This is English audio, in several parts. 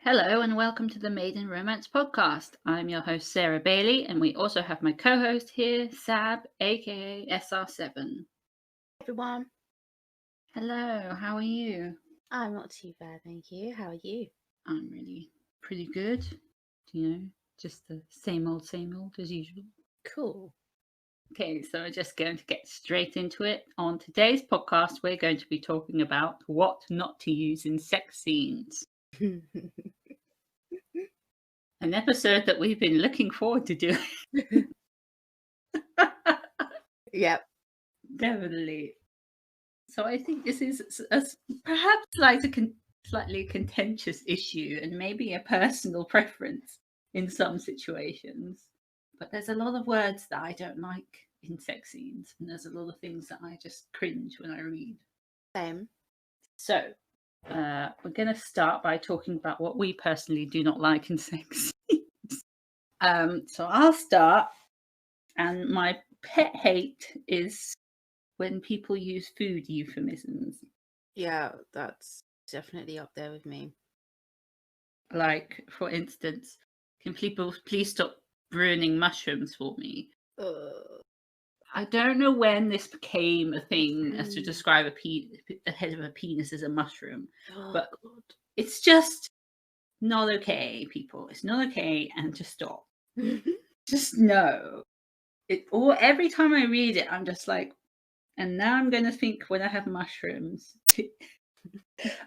Hello and welcome to the Maiden Romance Podcast. I'm your host, Sarah Bailey, and we also have my co host here, Sab, aka SR7. Everyone. Hello, how are you? I'm not too bad, thank you. How are you? I'm really pretty good. Just the same old as usual. Cool. Okay, so we're just going to get straight into it. On today's podcast, we're going to be talking about what not to use in sex scenes. An episode that we've been looking forward to doing. Yep. Definitely. So I think this is perhaps like a slightly contentious issue and maybe a personal preference in some situations. But there's a lot of words that I don't like in sex scenes, and there's a lot of things that I just cringe when I read. Same. So we're going to start by talking about what we personally do not like in sex scenes. So I'll start, and my pet hate is when people use food euphemisms. Yeah, that's definitely up there with me. Like, for instance, can people please stop ruining mushrooms for me? I don't know when this became a thing as to describe the head of a penis as a mushroom, but God. it's just not okay, people. It's not okay, and just stop. Just no. Every time I read it, I'm just like, and now I'm going to think when I have mushrooms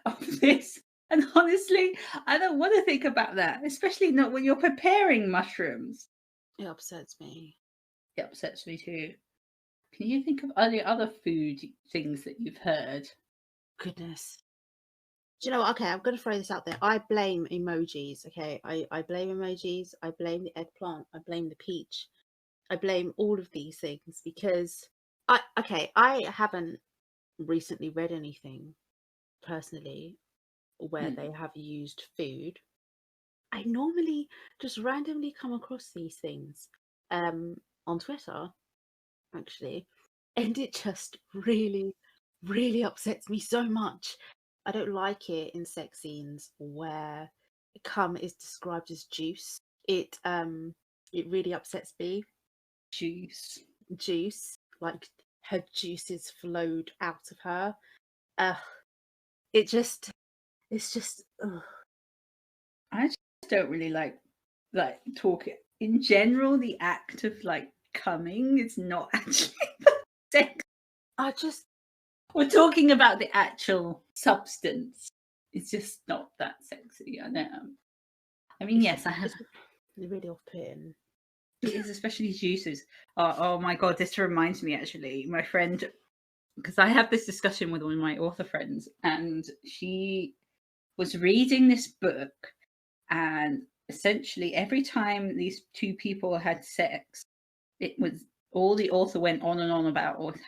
of this. And honestly, I don't want to think about that, especially not when you're preparing mushrooms. It upsets me. It upsets me too. Can you think of any other food things that you've heard? Goodness. Do you know what? Okay, I'm going to throw this out there. I blame emojis, okay? I blame emojis. I blame the eggplant. I blame the peach. I blame all of these things because I haven't recently read anything personally where they have used food. I normally just randomly come across these things on Twitter, actually, and it just really, really upsets me so much. I don't like it in sex scenes where cum is described as juice. It really upsets me. Juice, like her juices flowed out of her. It's just ugh. I just don't really like talking in general. The act of like coming is not actually sex. We're talking about the actual substance. It's just not that sexy. I know. I mean, yes, I have. It's really off-putting. It is, especially juices. Oh my god, this reminds me actually. My friend, because I have this discussion with one of my author friends, and she was reading this book, and essentially every time these two people had sex, it was all the author went on and on about was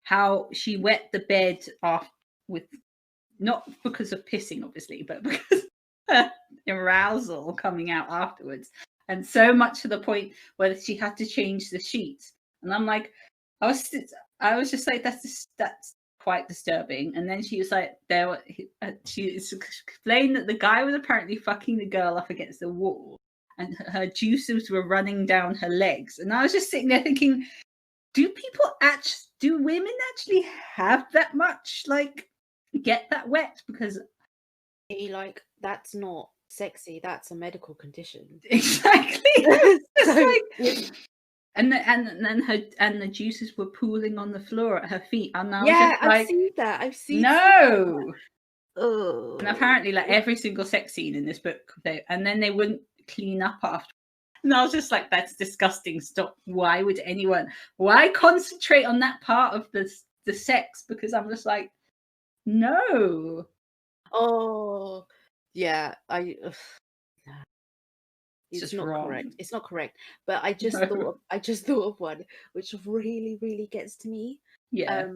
how she wet the bed off with, not because of pissing obviously, but because her arousal coming out afterwards, and so much to the point where she had to change the sheets. And I'm like, I was just like, that's quite disturbing. And then she was like, she explained that the guy was apparently fucking the girl up against the wall, and her juices were running down her legs. And I was just sitting there thinking, do women actually have that much, like, get that wet? Because Like, that's not sexy, that's a medical condition. exactly. And the juices were pooling on the floor at her feet, and I was just like, I've seen that. no. Oh. And apparently, like, every single sex scene in this book, and then they wouldn't clean up after. And I was just like, that's disgusting. Stop. Why concentrate on that part of the sex? Because I'm just like, no. Oh, yeah. It's not wrong. correct. It's not correct. But I just thought of one which really, really gets to me. Yeah.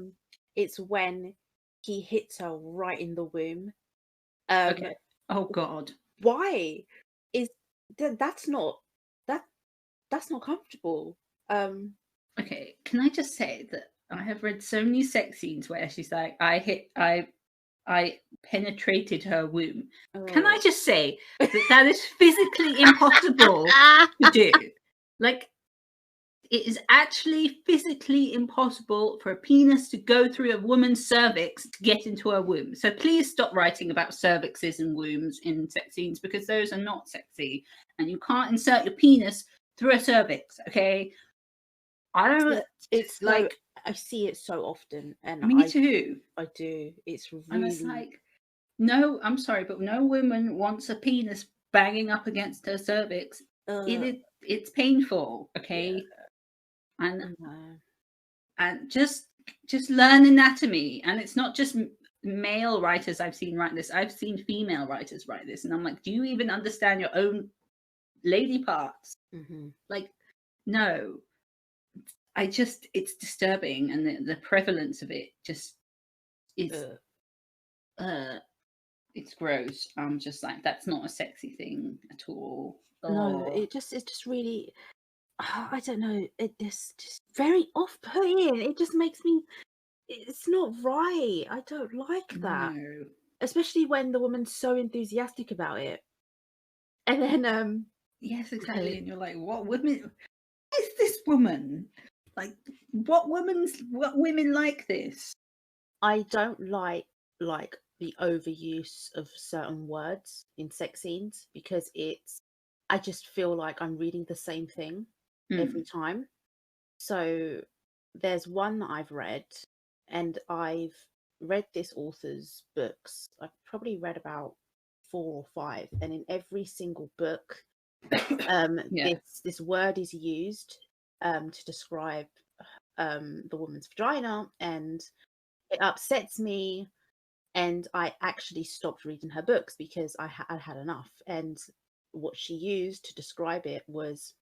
It's when he hits her right in the womb. Okay. Oh God. Why is that's not comfortable. Okay, can I just say that I have read so many sex scenes where she's like, I I penetrated her womb. Can I Oh. just say that is physically impossible to do? Like, it is actually physically impossible for a penis to go through a woman's cervix to get into her womb. So please stop writing about cervixes and wombs in sex scenes, because those are not sexy, and you can't insert your penis through a cervix. Okay, I don't. It's so, like. I see it so often, and Me too. I do. It's And it's really like, no, I'm sorry, but no woman wants a penis banging up against her cervix. It's painful. Okay, and no. and just learn anatomy. And it's not just male writers I've seen write this. I've seen female writers write this, and I'm like, do you even understand your own lady parts? Like, no. It's disturbing, and the prevalence of it just is it's gross. I'm just like, that's not a sexy thing at all. No, it's just really, I don't know, it just very off-putting. It just makes me, it's not right. I don't like that. No. Especially when the woman's so enthusiastic about it. And then Yes, exactly. And you're like, what women is this woman? Like, what women like this? I don't like the overuse of certain words in sex scenes, because I just feel like I'm reading the same thing every time. So there's one that I've read, and I've read this author's books. I've probably read about 4 or 5, and in every single book, this word is used to describe the woman's vagina, and it upsets me. And I actually stopped reading her books because I had enough. And what she used to describe it was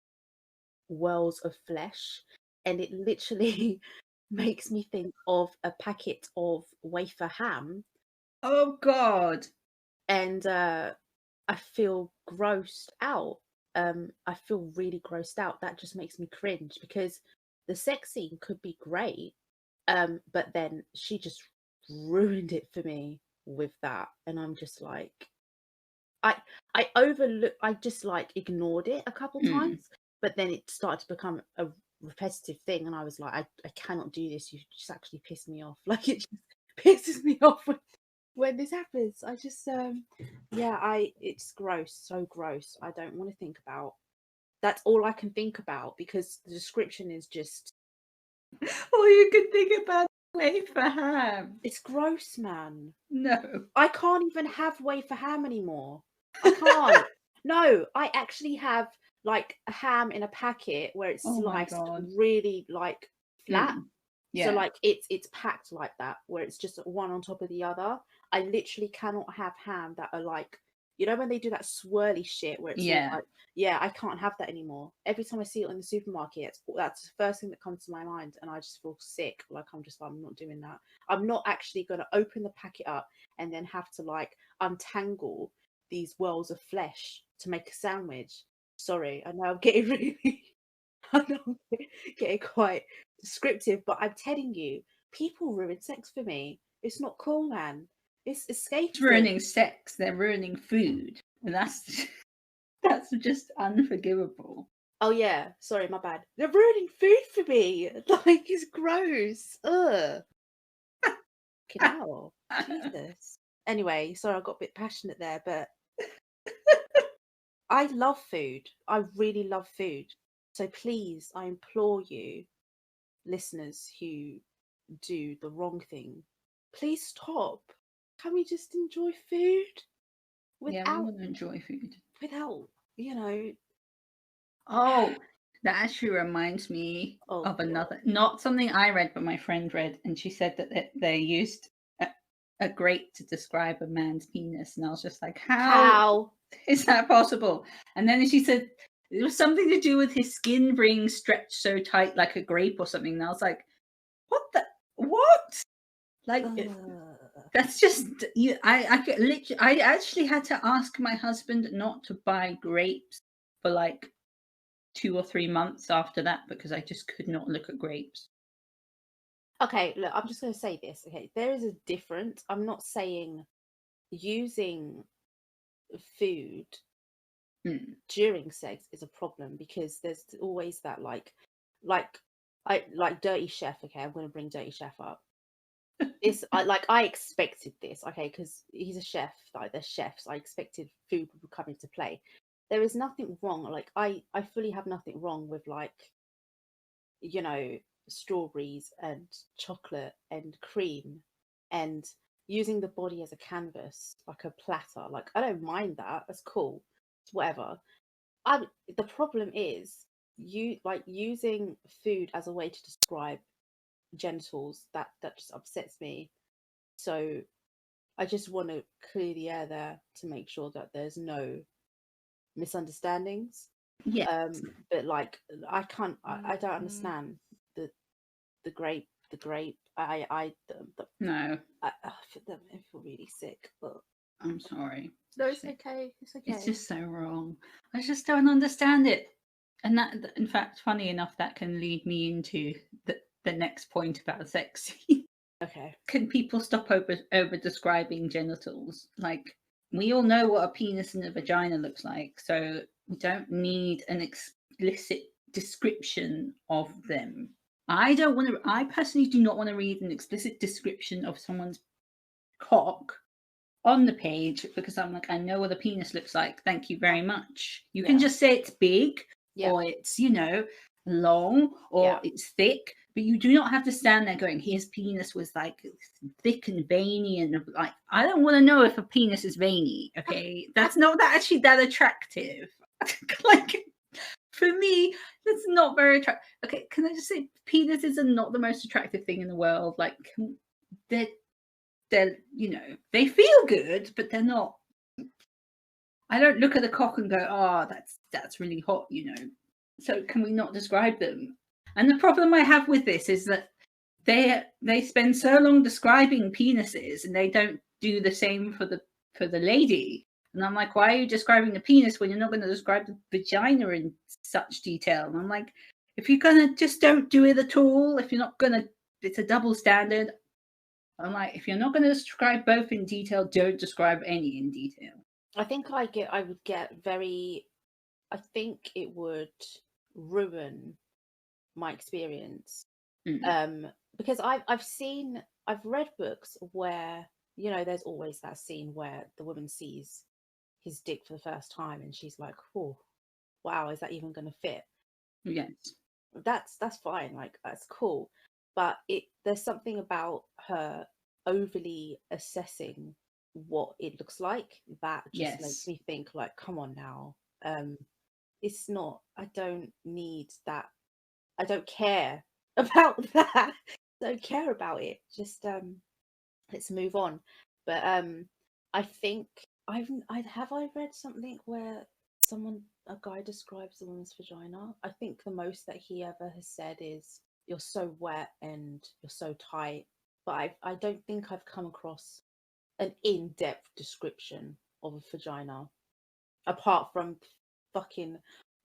whirls of flesh, and it literally makes me think of a packet of wafer ham. Oh God. And I feel grossed out. I feel really grossed out. That just makes me cringe, because the sex scene could be great, but then she just ruined it for me with that. And I'm just like, I just like ignored it a couple times, but then it started to become a repetitive thing, and I was like, I cannot do this. You just actually piss me off. Like, it just pisses me off when this happens. I just it's gross, so gross. I don't want to think about. That's all I can think about, because the description is just, all you can think about wafer ham. It's gross, man. No. I can't even have wafer ham anymore. I can't. No, I actually have like a ham in a packet where it's sliced really like flat. Yeah. So like it's packed like that, where it's just one on top of the other. I literally cannot have ham that are like, you know, when they do that swirly shit where it's all like, I can't have that anymore. Every time I see it in the supermarket, that's the first thing that comes to my mind, and I just feel sick. Like, I'm not doing that. I'm not actually going to open the packet up and then have to like untangle these whirls of flesh to make a sandwich. Sorry, I know I'm getting really, I know I'm getting quite descriptive, but I'm telling you, people ruin sex for me. It's not cool, man. It's escapism. It's ruining sex. They're ruining food, and that's just unforgivable. Oh yeah, sorry, my bad. They're ruining food for me. Like, it's gross. Ugh. Get out. Jesus. Anyway, sorry, I got a bit passionate there, but I love food. I really love food. So please, I implore you, listeners who do the wrong thing, please stop. Can we just enjoy food we want to enjoy food without, you know? Oh, that actually reminds me of another, not something I read, but my friend read, and she said that they used a grape to describe a man's penis, and I was just like, how is that possible? And then she said it was something to do with his skin being stretched so tight like a grape or something, and I was like, what? Like, that's just I actually had to ask my husband not to buy grapes for like 2 or 3 months after that, because I just could not look at grapes. Okay, look, I'm just going to say this. Okay, there is a difference. I'm not saying using food during sex is a problem, because there's always that like Dirty Chef. Okay, I'm going to bring Dirty Chef up. I expected this, okay, because he's a chef. Like, they're chefs. I expected food would come into play. There is nothing wrong. Like, I fully have nothing wrong with, like, you know, strawberries and chocolate and cream and using the body as a canvas, like a platter. Like, I don't mind that. That's cool. It's whatever. The problem is using food as a way to describe genitals. That just upsets me. So I just want to clear the air there to make sure that there's no misunderstandings. Yeah. But like, I don't understand the grape. No, I feel really sick, but I'm sorry. no, it's okay. It's okay. It's just so wrong. I just don't understand it. And that, in fact, funny enough, that can lead me into the next point about sex. Okay. Can people stop over describing genitals? Like, we all know what a penis and a vagina looks like, so we don't need an explicit description of them. I personally do not want to read an explicit description of someone's cock on the page, because I'm like, I know what a penis looks like. Thank you very much. You can just say it's big, or it's, long, or it's thick, but you do not have to stand there going, his penis was like thick and veiny, and like, I don't want to know if a penis is veiny. Okay, that's not actually that attractive. Like, for me, that's not very attractive. Okay, can I just say, penises are not the most attractive thing in the world. Like, they're they feel good, but they're not. I don't look at the cock and go, oh, that's really hot, So can we not describe them? And the problem I have with this is that they spend so long describing penises, and they don't do the same for the lady. And I'm like, why are you describing the penis when you're not going to describe the vagina in such detail? And I'm like, if you're gonna, just don't do it at all. If you're not gonna, it's a double standard. I'm like, if you're not going to describe both in detail, don't describe any in detail. I think I think it would ruin my experience. Because I've read books where, there's always that scene where the woman sees his dick for the first time and she's like, oh, wow, is that even going to fit? Yes. That's fine. Like, that's cool. But there's something about her overly assessing what it looks like that just makes me think, like, come on now. It's not, I don't need that. I don't care about that. I don't care about it. Just let's move on. But I think I read something where a guy describes a woman's vagina. I think the most that he ever has said is, you're so wet and you're so tight. But I don't think I've come across an in-depth description of a vagina, apart from fucking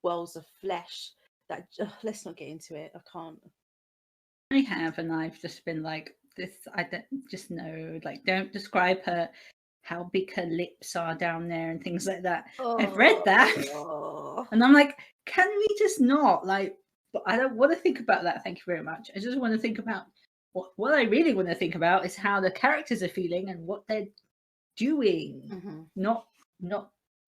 wells of flesh that let's not get into it. I can't. I have, and I've just been like, this, I don't just know, like, don't describe how big her lips are down there and things like that. I've read that. And I'm like, can we just not? Like, but I don't want to think about that. Thank you very much. I just want to think about what I really want to think about is how the characters are feeling and what they're doing. Not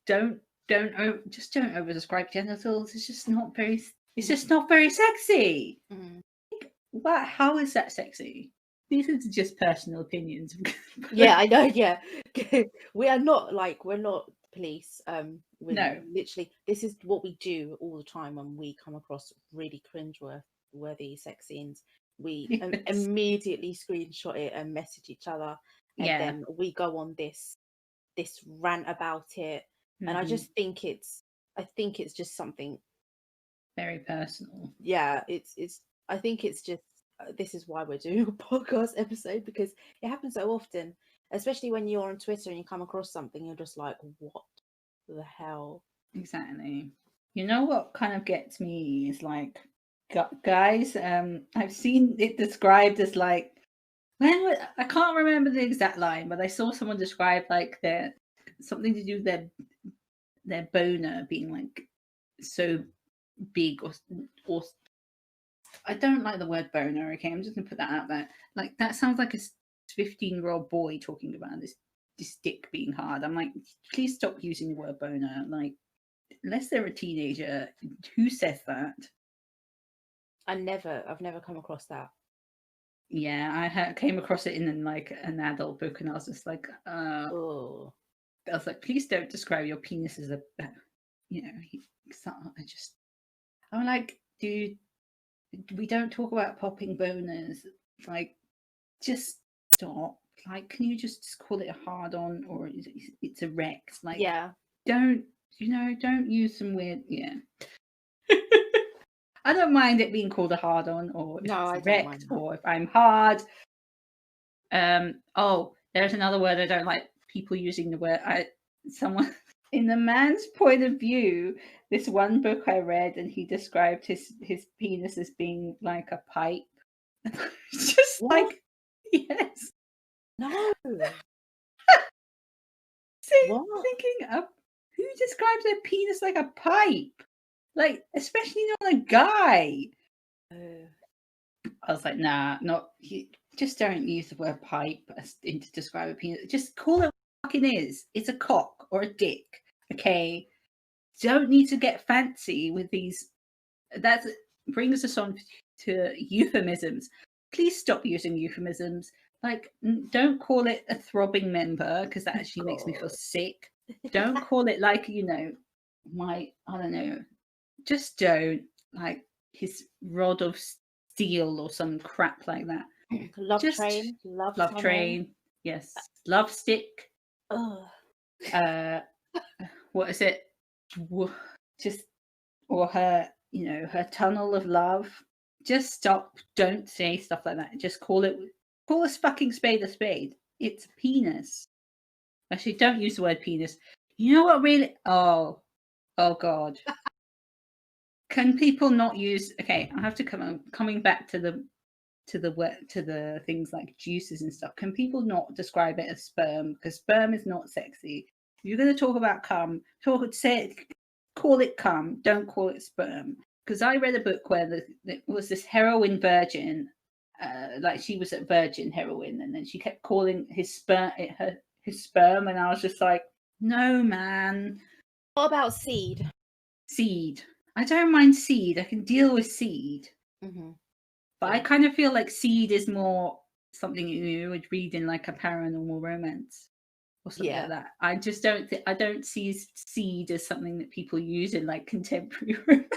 don't over describe genitals. It's just not very sexy. But how is that sexy? These are just personal opinions. Yeah, I know. Yeah, we're not police. No, literally, this is what we do all the time when we come across really cringe-worthy sex scenes. We immediately screenshot it and message each other, and then we go on this rant about it. And I just think it's just something very personal. Yeah, I think it's just this is why we're doing a podcast episode, because it happens so often, especially when you're on Twitter and you come across something, you're just like, what the hell? Exactly. You know what kind of gets me is like, guys, I've seen it described as like I can't remember the exact line, but I saw someone describe like their something to do with their boner being like so big or I don't like the word boner. Okay, I'm just gonna put that out there. Like that sounds like a 15-year-old boy talking about this dick being hard. I'm like, please stop using the word boner. Like, unless they're a teenager, who says that? I've never come across that. Yeah, I came across it in like an adult book, and I was just like, Oh, I was like, please don't describe your penis as a, you know, I'm like, dude, we don't talk about popping boners. Like, just stop. Like, can you just call it a hard on or it's erect? Like, yeah. don't use some weird, yeah. I don't mind it being called a hard on or if No, I it's don't erect mind that. or if I'm hard. Oh, there's another word I don't like people using the word. Someone in the man's point of view, this one book I read, and he described his penis as being like a pipe. Just What? like, yes. No. See, What? thinking of who describes their penis like a pipe? Like, especially not a guy. I was like, nah, not. Just don't use the word pipe to describe a penis. Just call it what it fucking is. It's a cock or a dick. Okay. Don't need to get fancy with these. That brings us on to euphemisms. Please stop using euphemisms. Like, don't call it a throbbing member because that actually makes me feel sick. Don't call it like, I don't know. Just don't. Like his rod of steel or some crap like that. Love Just train. Love train. Yes. Love stick. Oh. What is it? Just, or her, her tunnel of love. Just stop. Don't say stuff like that. Just call a fucking spade a spade. It's a penis. Actually, don't use the word penis. You know what really? Oh God. Can people not use? Okay, I have to coming back to the things like juices and stuff. Can people not describe it as sperm? Because sperm is not sexy. If you're going to talk about cum, call it cum. Don't call it sperm. Because I read a book where there was this heroin virgin, like she was at Virgin Heroin, and then she kept calling his sperm his sperm, and I was just like, no, man. What about seed? Seed. I don't mind seed. I can deal with seed. Mm-hmm. But I kind of feel like seed is more something you would read in like a paranormal romance or something like that. I just don't I don't see seed as something that people use in like contemporary romance.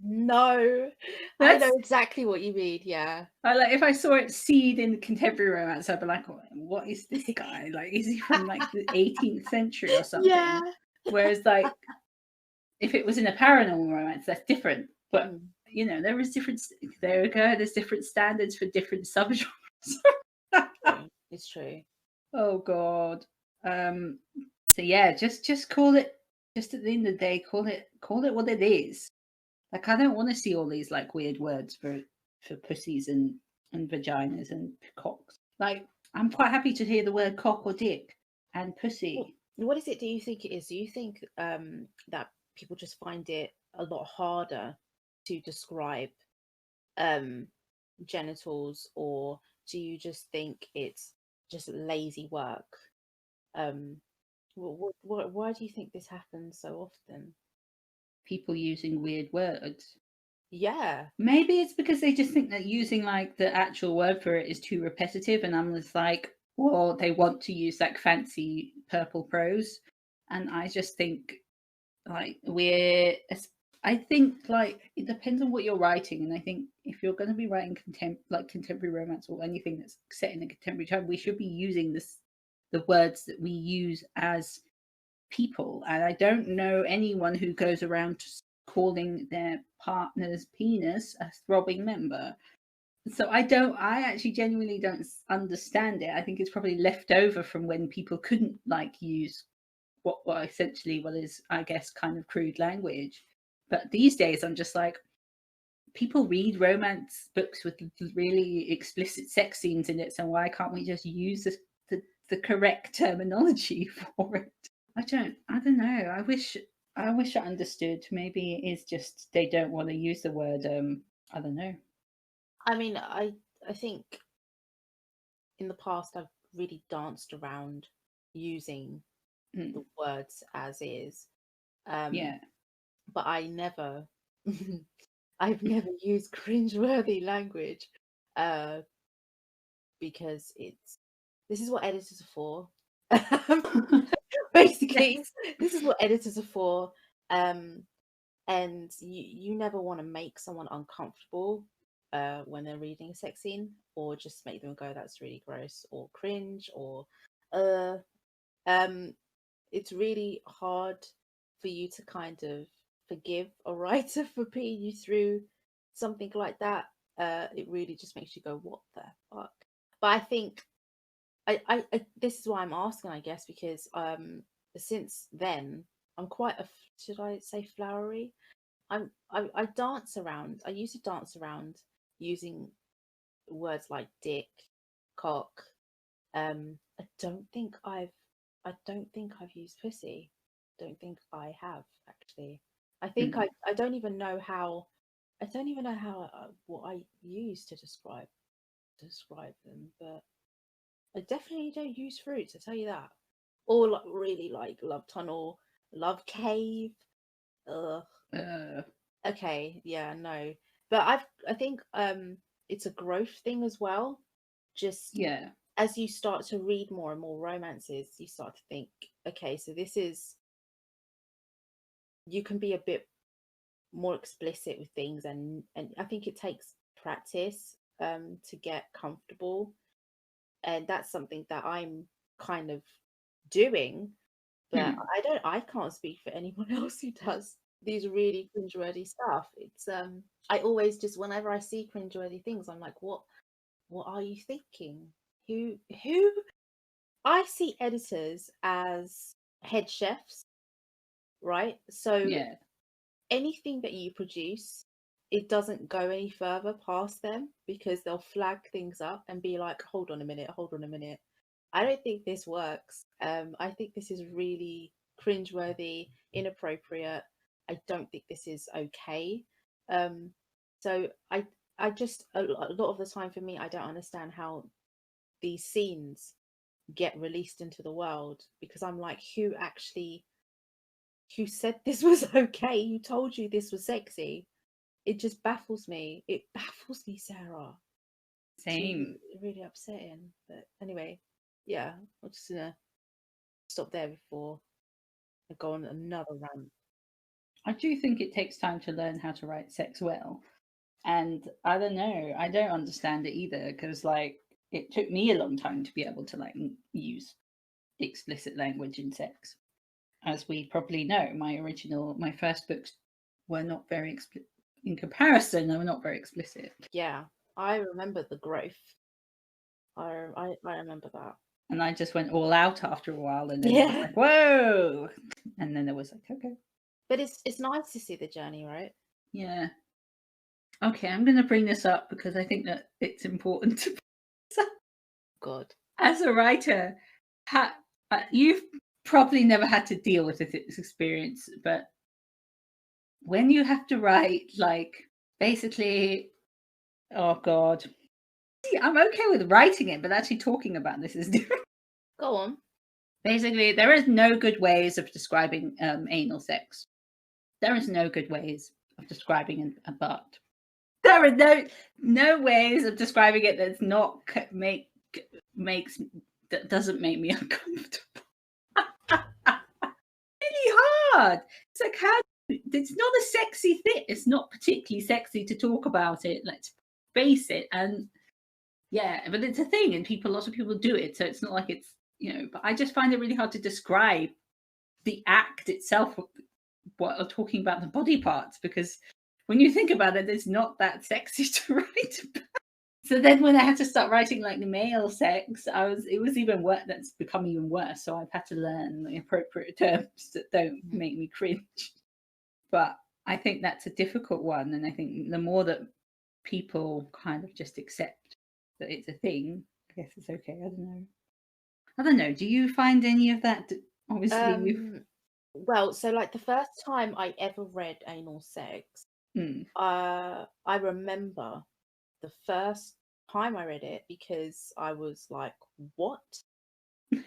No, I know exactly what you mean. Yeah. Like if I saw it seed in contemporary romance, I'd be like, what is this guy? Like, is he from like the 18th century or something? Yeah. Whereas like if it was in a paranormal romance, that's different. But there is different. There we go. There's different standards for different subgenres. It's true. Oh God. So yeah, just call it. Just at the end of the day, call it what it is. Like I don't want to see all these like weird words for pussies and vaginas and cocks. Like I'm quite happy to hear the word cock or dick and pussy. What is it? Do you think it is? Do you think that people just find it a lot harder to describe genitals, or do you just think it's just lazy work? Why do you think this happens so often? People using weird words. Yeah. Maybe it's because they just think that using like the actual word for it is too repetitive, and I'm just like, well, they want to use like fancy purple prose, and I just think like I think like it depends on what you're writing, and I think if you're going to be writing contemporary romance or anything that's set in a contemporary time, we should be using the words that we use as people. And I don't know anyone who goes around calling their partner's penis a throbbing member. So I actually genuinely don't understand it. I think it's probably left over from when people couldn't like use what essentially what is, I guess, kind of crude language. But these days I'm just like, people read romance books with really explicit sex scenes in it, so why can't we just use the correct terminology for it? I don't know. I wish I understood. Maybe it is just they don't want to use the word I don't know. I mean, I think in the past I've really danced around using the words as is. Yeah. But I never I've never used cringeworthy language because this is what editors are for. Basically, this is what editors are for. And you never want to make someone uncomfortable when they're reading a sex scene, or just make them go, that's really gross, or cringe, or it's really hard for you to kind of forgive a writer for putting you through something like that. It really just makes you go, what the fuck? But I think I this is why I'm asking, I guess, because since then I'm quite a, should I say, flowery. I dance around. I used to dance around using words like dick, cock. I don't think I've used pussy. Don't think I have, actually. I think I don't even know how. I don't even know how what I use to describe them, but I definitely don't use fruits. I tell you that. Or like really like love tunnel, love cave. Ugh. Okay, yeah, no. But I think it's a growth thing as well. Just Yeah. as you start to read more and more romances, you start to think, okay, so this is, you can be a bit more explicit with things, and I think it takes practice to get comfortable, and that's something that I'm kind of doing. But I can't speak for anyone else who does these really cringeworthy stuff. It's I always just, whenever I see cringeworthy things, I'm like, what are you thinking? Who I see editors as head chefs, right? So Yeah. anything that you produce, it doesn't go any further past them, because they'll flag things up and be like, hold on a minute, hold on a minute. I don't think this works. I think this is really cringeworthy, inappropriate. I don't think this is okay. So I just, a lot of the time for me, I don't understand how these scenes get released into the world, because I'm like, who said this was okay? Who told you this was sexy? It just baffles me. It baffles me, Sarah. Same. It's really upsetting. But anyway, yeah, I'm just gonna stop there before I go on another rant. I do think it takes time to learn how to write sex well. And I don't know, I don't understand it either, because like it took me a long time to be able to like use explicit language in sex. As we probably know, my first books were not very explicit. In comparison, they were not very explicit. Yeah, I remember the growth. I remember that. And I just went all out after a while, and then it was Yeah, like, whoa! And then it was like, okay. but it's nice to see the journey, right? Yeah. Okay, I'm going to bring this up because I think that it's important to. God. As a writer, you've probably never had to deal with this experience, but when you have to write, like, basically, oh God. See, I'm okay with writing it, but actually talking about this is different. Go on. Basically, there is no good ways of describing anal sex. There is no good ways of describing a butt. There are no ways of describing it that's not that doesn't make me uncomfortable. Really hard. It's like, how? It's not a sexy thing. It's not particularly sexy to talk about it. Let's face it. And yeah, but it's a thing, and lots of people do it. So it's not like it's, But I just find it really hard to describe the act itself while talking about the body parts, because when you think about it, it's not that sexy to write about. So then when I had to start writing like the male sex, it was even worse. That's become even worse. So I've had to learn the appropriate terms that don't make me cringe. But I think that's a difficult one, and I think the more that people kind of just accept that it's a thing, I guess it's okay. I don't know. I don't know. Do you find any of that? Obviously, you've. Well, so like the first time I ever read anal sex, Mm. I remember the first time I read it because I was like, what?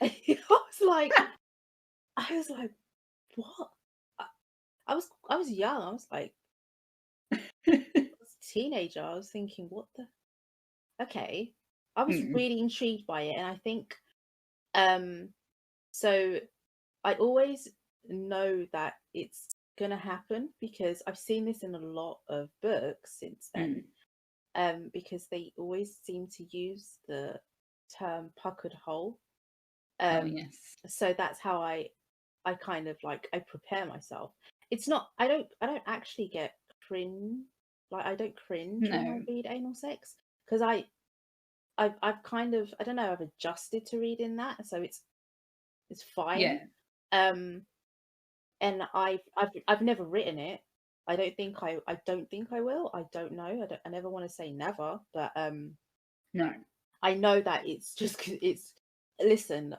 I was like, what? I, I was young. I was like, I was a teenager. I was thinking, what the? Okay. I was Mm. really intrigued by it, and I think, so I always know that it's gonna happen because I've seen this in a lot of books since then. Because they always seem to use the term puckered hole. Oh yes. So that's how I kind of like I prepare myself. It's not I don't actually get cringe, like I don't cringe when I No. read anal sex because I've kind of, I don't know, I've adjusted to reading that, so it's fine. Yeah. Um and I've never written it. I don't think I will. I don't know. I never want to say never, but No. I know that it's just it's listen,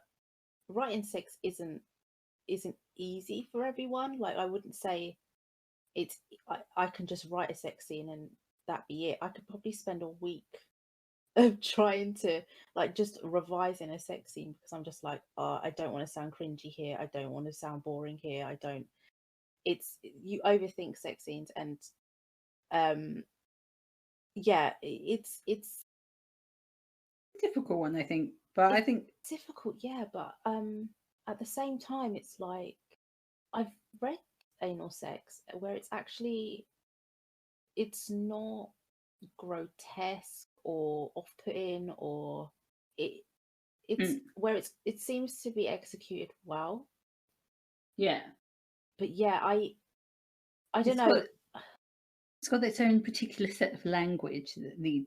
writing sex isn't easy for everyone. Like I wouldn't say it's I can just write a sex scene and that be it. I could probably spend a week of trying to like just revising a sex scene because I'm just like, oh, I don't want to sound cringy here. I don't want to sound boring here. I don't. It's you overthink sex scenes and um yeah, it's Difficult one, I think. But I it's think. difficult, yeah, but at the same time it's like I've read anal sex where it's not grotesque or off-putting or it it's Mm. where it seems to be executed well. Yeah. But yeah, I don't It's know. got it's got its own particular set of language that the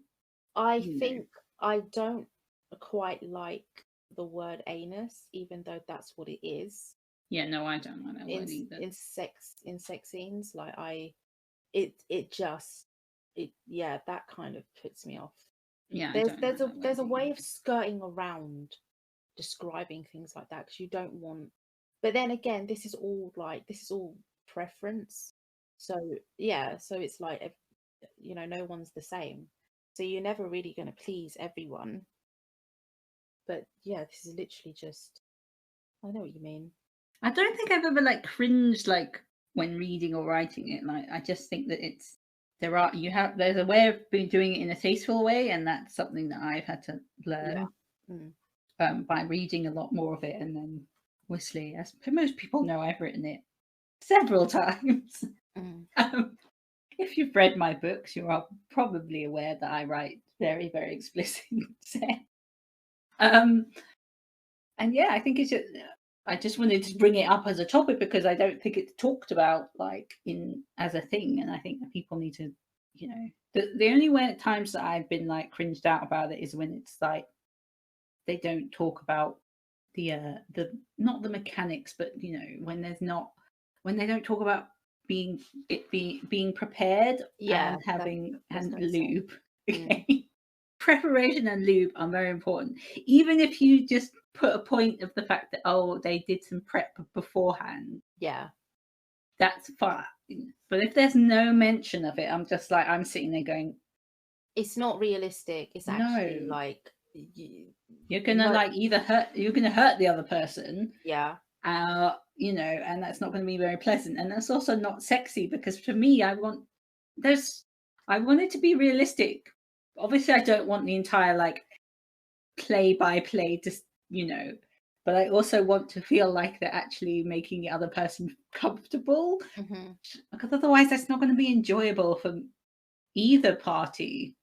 I you know. think I don't quite like the word anus, even though that's what it is Yeah. No, I don't like that word either. in sex scenes. Like it just it yeah, that kind of puts me off. Yeah, I don't like that There's word a way of either. skirting around describing things like that because you don't want. But then again, this is all preference. So yeah, so it's like no one's the same. So you're never really going to please everyone. But yeah, this is literally just. I know what you mean. I don't think I've ever like cringed like when reading or writing it. Like I just think that there's a way of doing it in a tasteful way, and that's something that I've had to Yeah. learn Mm. by reading a lot more of it. And then obviously, as most people know, I've written it several times. Mm. um, if you've read my books, you are probably aware that I write very, very explicit sex. And yeah, I think I just wanted to bring it up as a topic because I don't think it's talked about like in as a thing, and I think that people need to, the only times that I've been like cringed out about it is when it's like they don't talk about the not the mechanics, but when they don't talk about being prepared Yeah, and having that's and very sad. lube. Mm. Okay. Preparation and lube are very important. Even if you just put a point of the fact that they did some prep beforehand, Yeah. that's fine. But if there's no mention of it, I'm sitting there going, It's not realistic. It's actually no, like you're gonna like you're gonna hurt the other person, yeah. and that's not going to be very pleasant, and that's also not sexy because for me, I want it to be realistic. Obviously, I don't want the entire like play by play, just but I also want to feel like they're actually making the other person comfortable, Mm-hmm. because otherwise that's not going to be enjoyable for either party.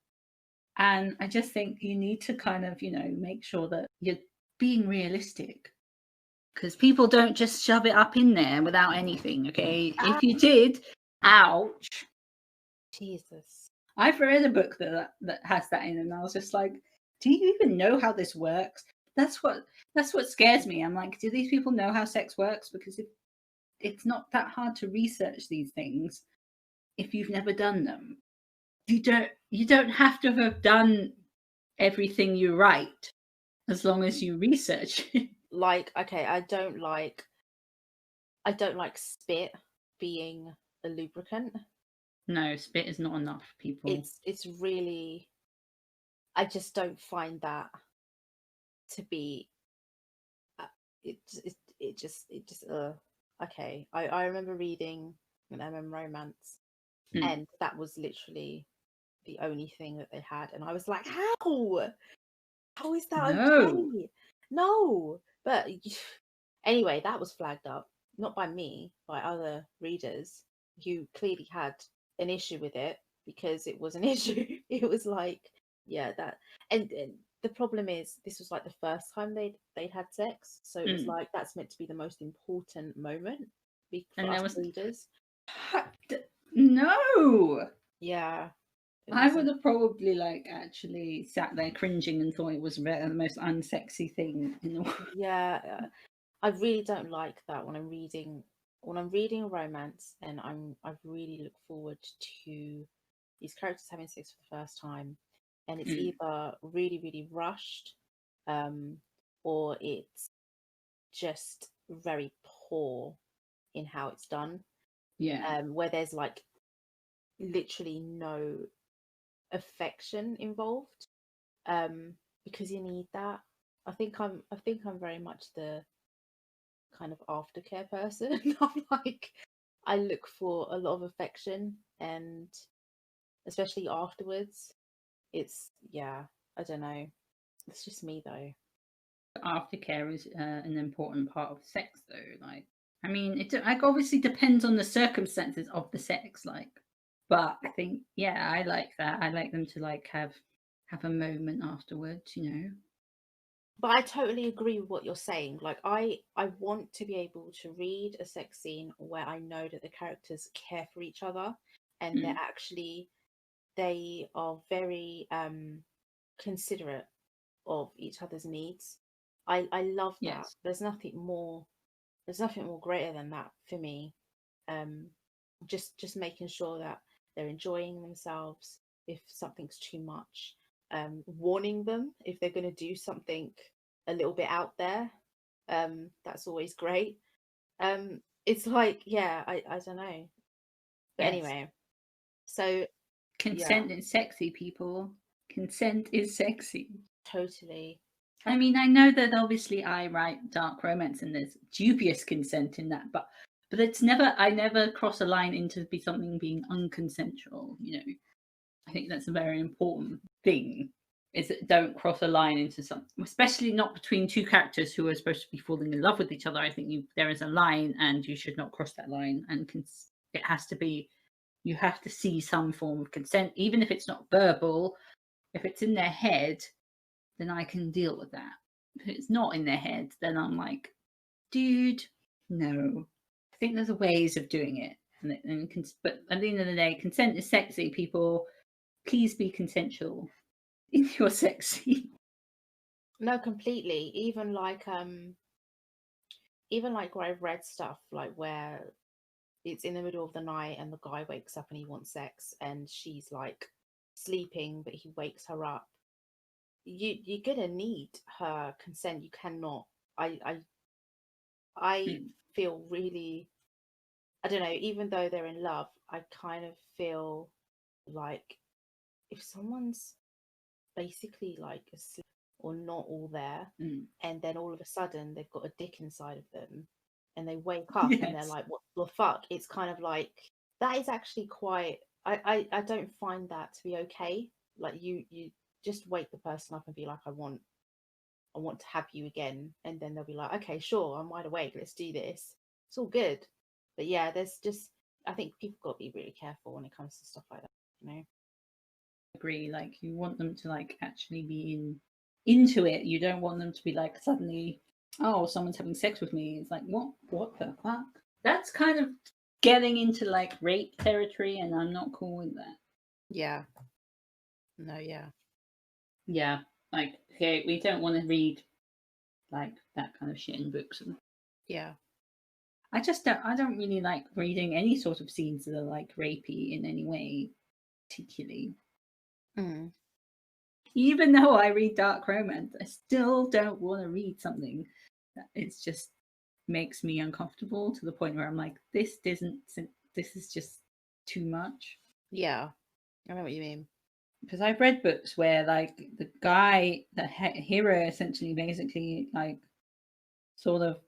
And I just think you need to kind of make sure that you're being realistic, because people don't just shove it up in there without anything. Okay, if you did, ouch. Jesus. I've read a book that has that in, and I was just like, do you even know how this works? That's what scares me. I'm like, do these people know how sex works? Because it's not that hard to research these things. if you've never done them. You don't have to have done everything you write as long as you research it. Like, okay, I don't like spit being a lubricant. No, spit is not enough, people. It's really, I just don't find that to be okay. I remember reading an romance, Mm. and that was literally the only thing that they had, and I was like, how is that No. okay? No, but anyway, that was flagged up, not by me, by other readers who clearly had an issue with it, because it was an issue. It was like, yeah, that, and the problem is, this was like the first time they'd had sex, so it was like, that's meant to be the most important moment for And there us was readers. no. Yeah, it I would wasn't. have probably like actually sat there cringing and thought it was the most unsexy thing in the world. Yeah, I really don't like that when I'm reading a romance, and I really look forward to these characters having sex for the first time, and it's Mm. either really, really rushed, um, or it's just very poor in how it's done, Yeah. where there's like literally no affection involved, because you need that. I think I'm very much the kind of aftercare person. I'm like, I look for a lot of affection, and especially afterwards. It's, yeah, I don't know. It's just me though. Aftercare is an important part of sex, though. Like, I mean, it like obviously depends on the circumstances of the sex, like. But I think, yeah, I like that. I like them to like have a moment afterwards, you know. But I totally agree with what you're saying. Like, I want to be able to read a sex scene where I know that the characters care for each other, and Mm. they are very considerate of each other's needs. I love that. Yes. There's nothing more greater than that for me. Um, just making sure that they're enjoying themselves. If something's too much, warning them if they're going to do something a little bit out there. That's always great. It's like, yeah, I don't know, but Yes. anyway, so yeah, Consent is sexy, people. Consent is sexy. totally. I mean, I know that obviously I write dark romance and there's dubious consent in that, but it's never I never cross a line into be something being unconsensual, you know. I think that's a very important thing. Is that don't cross a line into something, especially not between two characters who are supposed to be falling in love with each other. I think there is a line, and you should not cross that line. And it has to be, you have to see some form of consent, even if it's not verbal. If it's in their head, then I can deal with that. If it's not in their head, then I'm like, dude, no. I think there's ways of doing it, but at the end of the day, consent is sexy. People, please be consensual in your sex scene. No, completely. Even like where I've read stuff like where it's in the middle of the night and the guy wakes up and he wants sex, and she's like sleeping but he wakes her up. You're gonna need her consent. You cannot. I Mm. feel really, I don't know, even though they're in love, I kind of feel like if someone's basically like asleep or not all there, Mm. and then all of a sudden they've got a dick inside of them, and they wake up and they're Yes. like, what the fuck? It's kind of like, that is actually quite, I don't find that to be okay. Like, you just wake the person up and be like, I want to have you again, and then they'll be like, okay, sure, I'm wide awake, let's do this. It's all good. But yeah, there's just, I think people got to be really careful when it comes to stuff like that, you know. Agree. Like you want them to like actually be into it. You don't want them to be like suddenly, oh, someone's having sex with me. It's like, what the fuck? That's kind of getting into like rape territory, and I'm not cool with that. Yeah. No, yeah. Yeah. Like, okay, we don't want to read like that kind of shit in books. Yeah. I don't really like reading any sort of scenes that are like rapey in any way, particularly. Mm. Even though I read dark romance, I still don't want to read something that it's just makes me uncomfortable to the point where I'm like, this is just too much. Yeah, I know what you mean. Because I've read books where like the guy, the hero, essentially, basically, like, sort of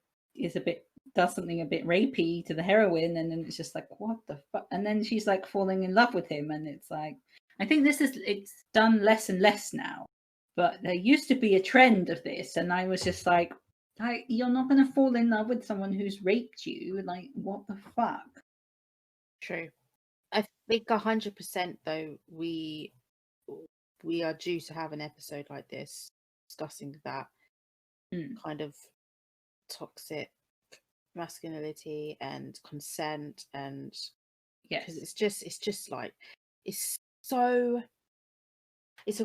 does something a bit rapey to the heroine, and then it's just like, what the fuck? And then she's like falling in love with him, and it's like, I think it's done less and less now, but there used to be a trend of this, and I was just like, you're not going to fall in love with someone who's raped you, like, what the fuck? True. I think 100% though we are due to have an episode like this discussing that kind of toxic masculinity and consent, and because it's just like it's a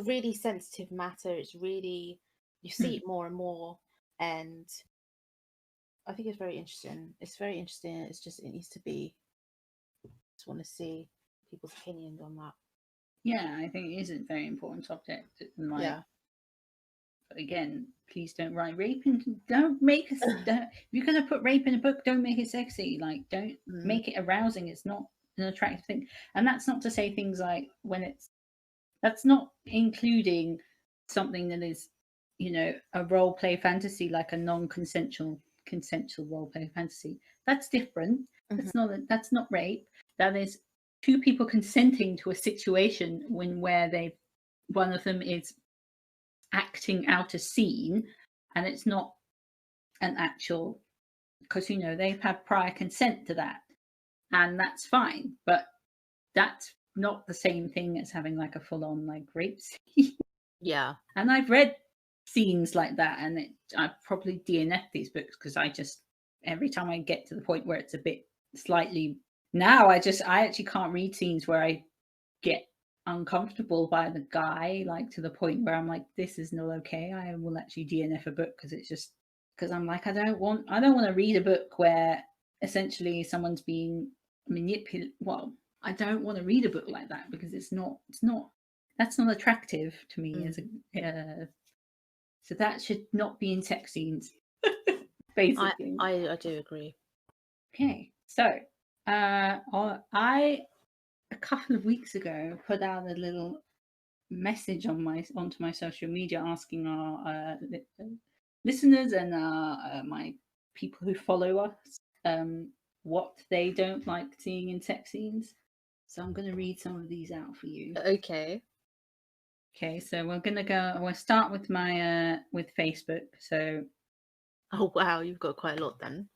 really sensitive matter. It's really, you see it more and more, and I think it's very interesting. It's very interesting. It's just, it needs to be, just want to see people's opinions on that. Yeah, I think it is a very important subject. Like, Yeah. But again, please don't write rape, and don't make us. If you're gonna put rape in a book, don't make it sexy. Like, don't make it arousing. It's not an attractive thing, and that's not to say things like that's not including something that is, a role play fantasy, like a non-consensual role play fantasy. That's different. That's not rape. That is two people consenting to a situation where one of them is acting out a scene, and it's not an actual, because they've had prior consent to that, and that's fine, but that's not the same thing as having like a full-on like rape scene. Yeah. And I've read scenes like that, and I've probably DNF'd these books because I just, every time I get to the point where it's a bit slightly, now I actually can't read scenes where I get uncomfortable by the guy, like to the point where I'm like, this is not okay. I will actually DNF a book because it's just, because I'm like, I don't want to read a book where essentially someone's being manipulated. Well, I don't want to read a book like that because that's not attractive to me as a so that should not be in sex scenes. Basically, I do agree. Okay, so I a couple of weeks ago put out a little message onto my social media asking our listeners and my people who follow us what they don't like seeing in sex scenes. So I'm going to read some of these out for you. Okay, so we'll start with my with Facebook. So, oh wow, you've got quite a lot then.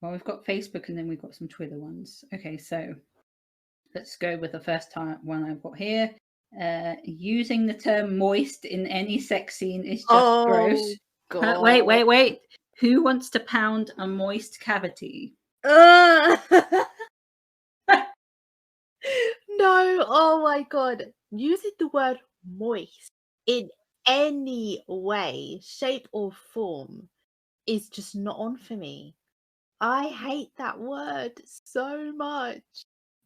Well, we've got Facebook and then we've got some Twitter ones. Okay, so let's go with the first one I've got here. Using the term moist in any sex scene is just gross. God. Wait. Who wants to pound a moist cavity? No, oh my God. Using the word moist in any way, shape, or form is just not on for me. I hate that word so much.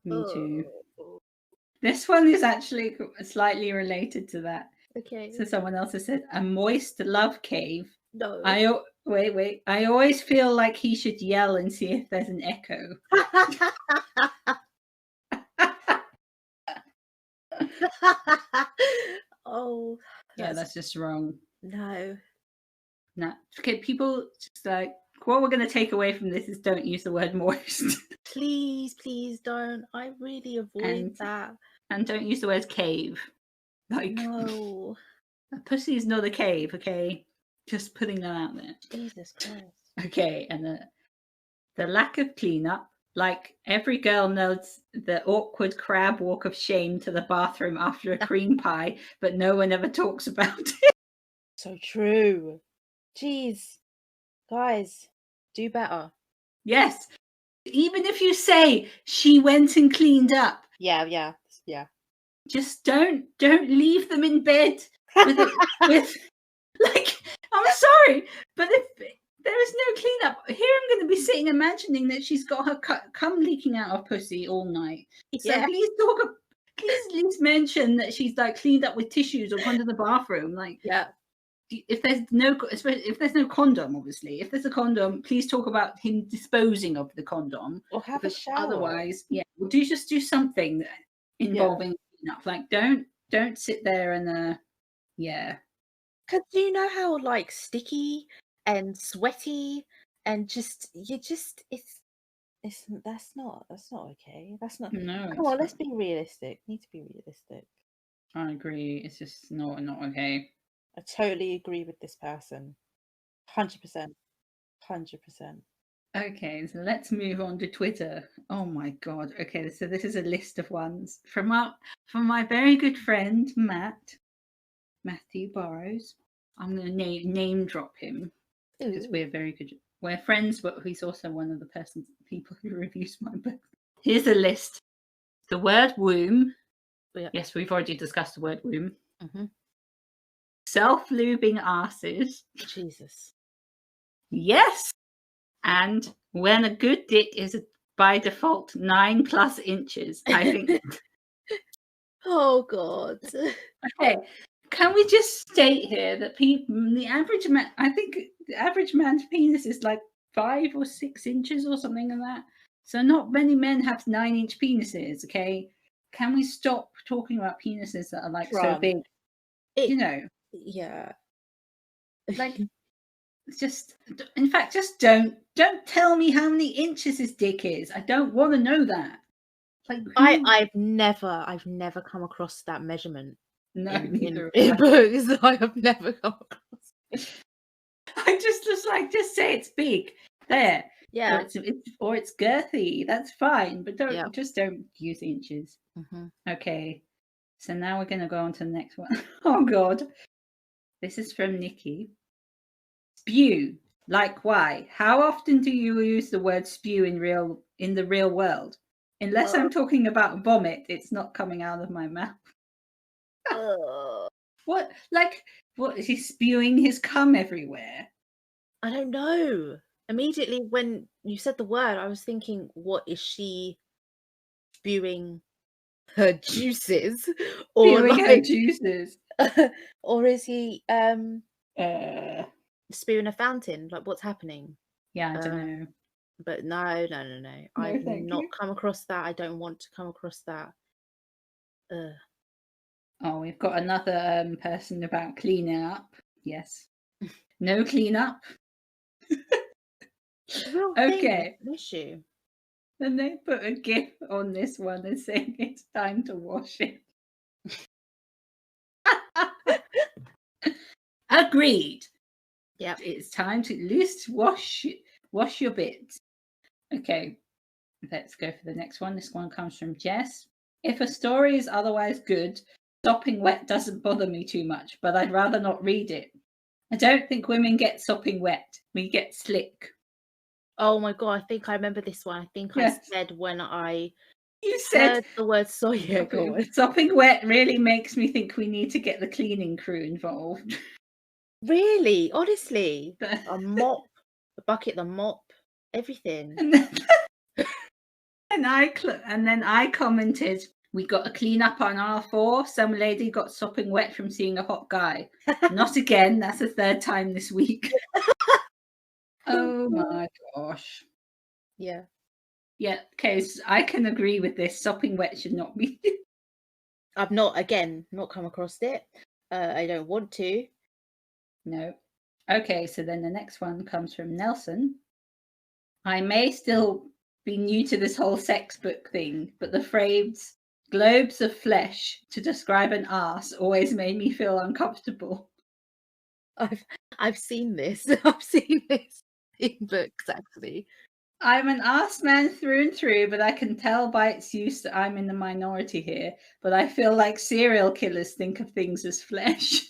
Me too. This one is actually slightly related to that. Okay. So someone else has said, a moist love cave. No. Wait. I always feel like he should yell and see if there's an echo. Oh. Yeah, that's just wrong. No. Okay, people, just like, what we're going to take away from this is don't use the word moist. Please don't. I really avoid that. And don't use the word cave. Like, no. A pussy is not a cave, okay? Just putting that out there. Jesus Christ. Okay, and the lack of cleanup. Like, every girl knows the awkward crab walk of shame to the bathroom after a cream pie, but no one ever talks about it. So true. Jeez. Guys, do better. Yes. Even if you say she went and cleaned up. Yeah. Just don't leave them in bed with like, I'm sorry, but if There is no cleanup. Here I'm going to be sitting imagining that she's got her cum leaking out of pussy all night. So Yeah. please at least mention that she's like cleaned up with tissues or gone to the bathroom. Like, Yeah. if there's no condom, obviously, if there's a condom, please talk about him disposing of the condom. Or have a Because shower. otherwise, yeah, well, just do something involving cleanup. Like, don't sit there and yeah. Because do you know how like sticky and sweaty and just that's not okay. That's not. No, Come on, let's be realistic. Need to be realistic. I agree. It's just not okay. I totally agree with this person. 100%. 100%. Okay, so let's move on to Twitter. Oh my god. Okay, so this is a list of ones from my very good friend Matthew Burrows. I'm going to name drop him because we're very good. We're friends, but he's also one of the people who reviews my book. Here's a list. The word womb. Yeah. Yes, we've already discussed the word womb. Mm-hmm. Self-lubing asses. Jesus. Yes. And when a good dick is by default 9+ inches, I think. Oh God. Okay, can we just state here that the average man, I think the average man's penis is like 5 or 6 inches or something like that. So not many men have 9-inch penises. Okay, can we stop talking about penises that are like so big? Yeah. Like. Just, in fact, just don't tell me how many inches his dick is. I don't want to know that. Like, I've never come across that measurement. No, in books. I have never come across. I just say it's big. There. Yeah. Or it's girthy. That's fine, but don't use inches. Mm-hmm. Okay. So now we're going to go on to the next one. Oh God, this is from Nikki. Spew. Like, why? How often do you use the word spew in the real world? Unless I'm talking about vomit, it's not coming out of my mouth. What? Like, what is he spewing his cum everywhere? I don't know. Immediately when you said the word, I was thinking, what is she spewing her juices? Or spewing her juices. Or is he spewing a fountain? Like, what's happening? Yeah, I don't know. But no. I've not come across that. I don't want to come across that. Oh, we've got another person about cleaning up. Yes. No clean up. Okay. Issue. And they put a GIF on this one and saying it's time to wash it. Agreed. Yeah. It's time to at least wash your bits. Okay. Let's go for the next one. This one comes from Jess. If a story is otherwise good, sopping wet doesn't bother me too much, but I'd rather not read it. I don't think women get sopping wet. We get slick. Oh my God, I think I remember this one. I think I said when you said heard the word soya. Sopping wet really makes me think we need to get the cleaning crew involved. Really? Honestly? A mop, a bucket, the mop, everything. And then I commented, we got to clean up on R4. Some lady got sopping wet from seeing a hot guy. Not again. That's the third time this week. Oh my gosh. Yeah. Yeah. Okay. So I can agree with this. Sopping wet should not be. I've not come across it. I don't want to. No. Okay. So then the next one comes from Nelson. I may still be new to this whole sex book thing, but the phrase globes of flesh to describe an arse always made me feel uncomfortable. I've seen this. I've seen this in books, actually. I'm an arse man through and through, but I can tell by its use that I'm in the minority here. But I feel like serial killers think of things as flesh.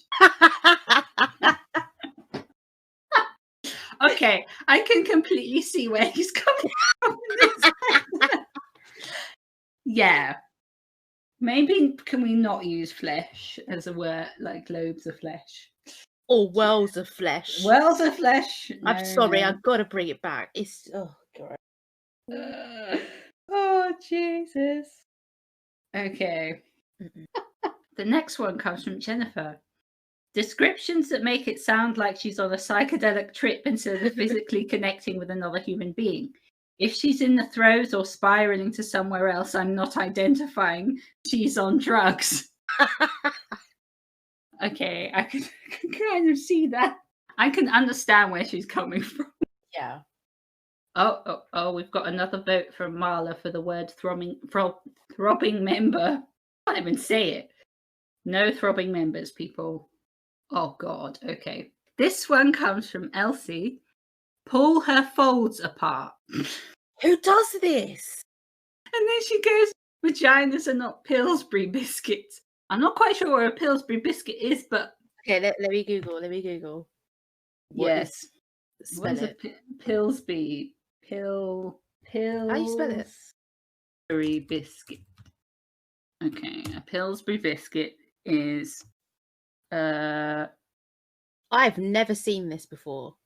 Okay, I can completely see where he's coming from. Yeah. Maybe can we not use flesh as a word, like globes of flesh? Or Wells of Flesh. Wells of Flesh. I'm sorry, I've got to bring it back. It's oh god. Oh Jesus. Okay. Mm-mm. The next one comes from Jennifer. Descriptions that make it sound like she's on a psychedelic trip instead of physically connecting with another human being. If she's in the throes or spiraling to somewhere else, I'm not identifying she's on drugs. Okay, I can kind of see that. I can understand where she's coming from. Yeah. Oh, we've got another vote from Marla for the word throbbing member. I can't even say it. No throbbing members, people. Oh, God. Okay. This one comes from Elsie. Pull her folds apart. Who does this? And then she goes, vaginas are not Pillsbury biscuits. I'm not quite sure where a Pillsbury biscuit is, but... Okay, let me Google. Yes. Spell it. Pillsbury? How you spell it? Pillsbury biscuit. Okay, a Pillsbury biscuit is... I've never seen this before.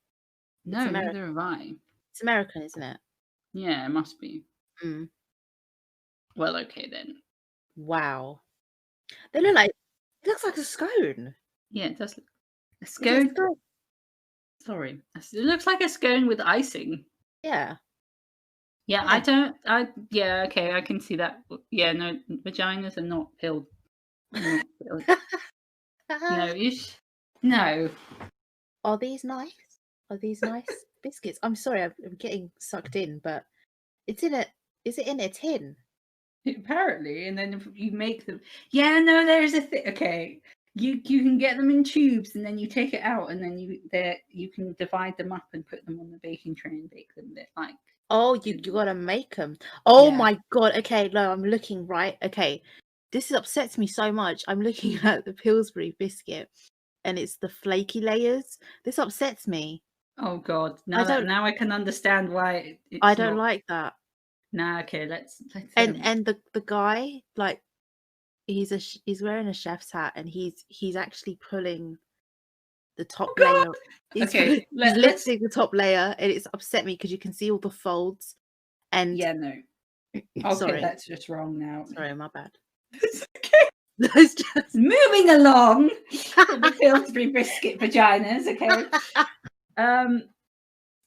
No, neither have I. It's American, isn't it? Yeah, it must be. Mm. Well, okay then. Wow. They look like it looks like a scone. Yeah, it does look a Is it scone. a scone? Sorry, it looks like a scone with icing. Yeah. Yeah, yeah, okay, I can see that. Yeah, no, vaginas are not pilled. Not pilled. No. Are these nice? Are these nice biscuits? I'm sorry, I'm getting sucked in, but it's in a. Is it in a tin? Apparently, and then if you make them. Yeah, no, there's a thing. Okay, you can get them in tubes, and then you take it out, and then you can divide them up and put them on the baking tray and bake them. They're like. Oh, you gotta make them. Oh Yeah. my god. Okay, no, I'm looking right. Okay, this upsets me so much. I'm looking at the Pillsbury biscuit, and it's the flaky layers. This upsets me. Oh God! Now I can understand why I don't like that. Nah, okay, let's And the guy, like, he's wearing a chef's hat, and he's actually pulling the top layer. He's lifting the top layer, and it's upset me because you can see all the folds. And yeah, no. Okay, sorry, that's just wrong now. Sorry, my bad. It's okay. It's just moving along. The Pillsbury biscuit vaginas. Okay.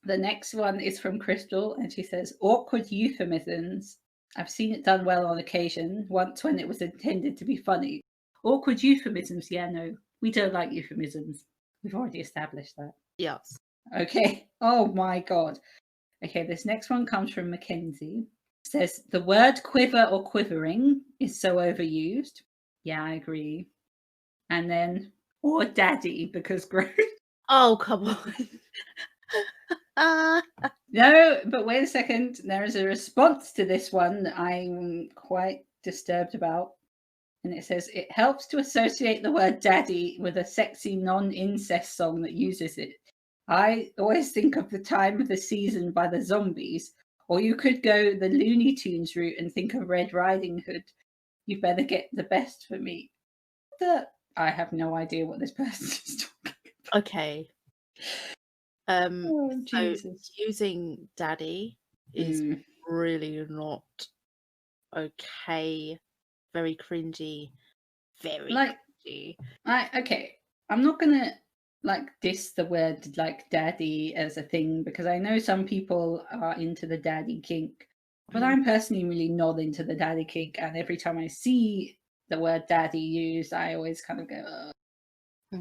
The next one is from Crystal, and she says, awkward euphemisms. I've seen it done well on occasion, once when it was intended to be funny. Awkward euphemisms, yeah, no. We don't like euphemisms. We've already established that. Yes. Okay. Oh my God. Okay, this next one comes from Mackenzie. It says, the word quiver or quivering is so overused. Yeah, I agree. And then, or daddy, because gross. Oh, come on. No, but wait a second. There is a response to this one that I'm quite disturbed about. And it says, it helps to associate the word daddy with a sexy non-incest song that uses it. I always think of The Time of the Season by the Zombies. Or you could go the Looney Tunes route and think of Red Riding Hood. You better get the best for me. I have no idea what this person is talking about. Okay. Oh, so Jesus. using daddy is really not okay. Very cringy. Very cringy. Okay. I'm not gonna diss the word daddy as a thing, because I know some people are into the daddy kink, but I'm personally really not into the daddy kink, and every time I see the word daddy used, I always kind of go, ugh.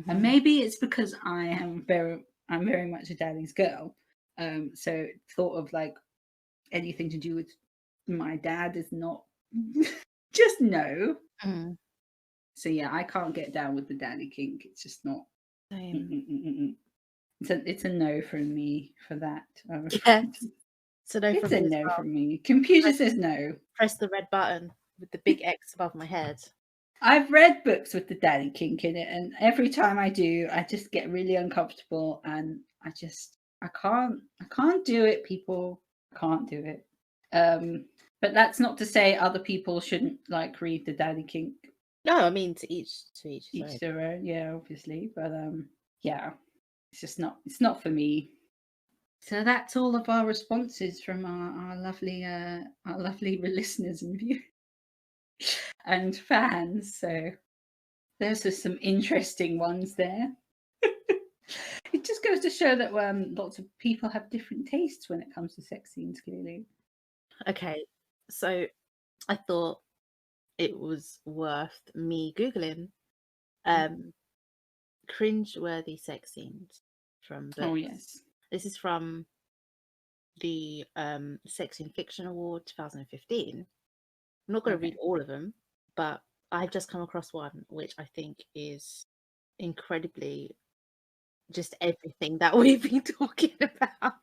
And maybe it's because I'm very much a daddy's girl. So thought of anything to do with my dad is not just no. So yeah, I can't get down with the daddy kink. It's just not. It's a no from me for that. Yes. So no it's a no from me. Computer says no. Press the red button with the big X above my head. I've read books with the daddy kink in it, and every time I do, I just get really uncomfortable, and I can't do it, people. I can't do it. But that's not to say other people shouldn't read the daddy kink. No, I mean to each their own. Yeah, obviously, but yeah, it's not for me. So that's all of our responses from our lovely listeners and viewers and fans. So those are some interesting ones there. It just goes to show that lots of people have different tastes when it comes to sex scenes, clearly. Okay, so I thought it was worth me Googling cringe-worthy sex scenes from books. Oh, yes. This is from the Sex in Fiction Award 2015. I'm not going to read all of them, but I've just come across one which I think is incredibly just everything that we've been talking about.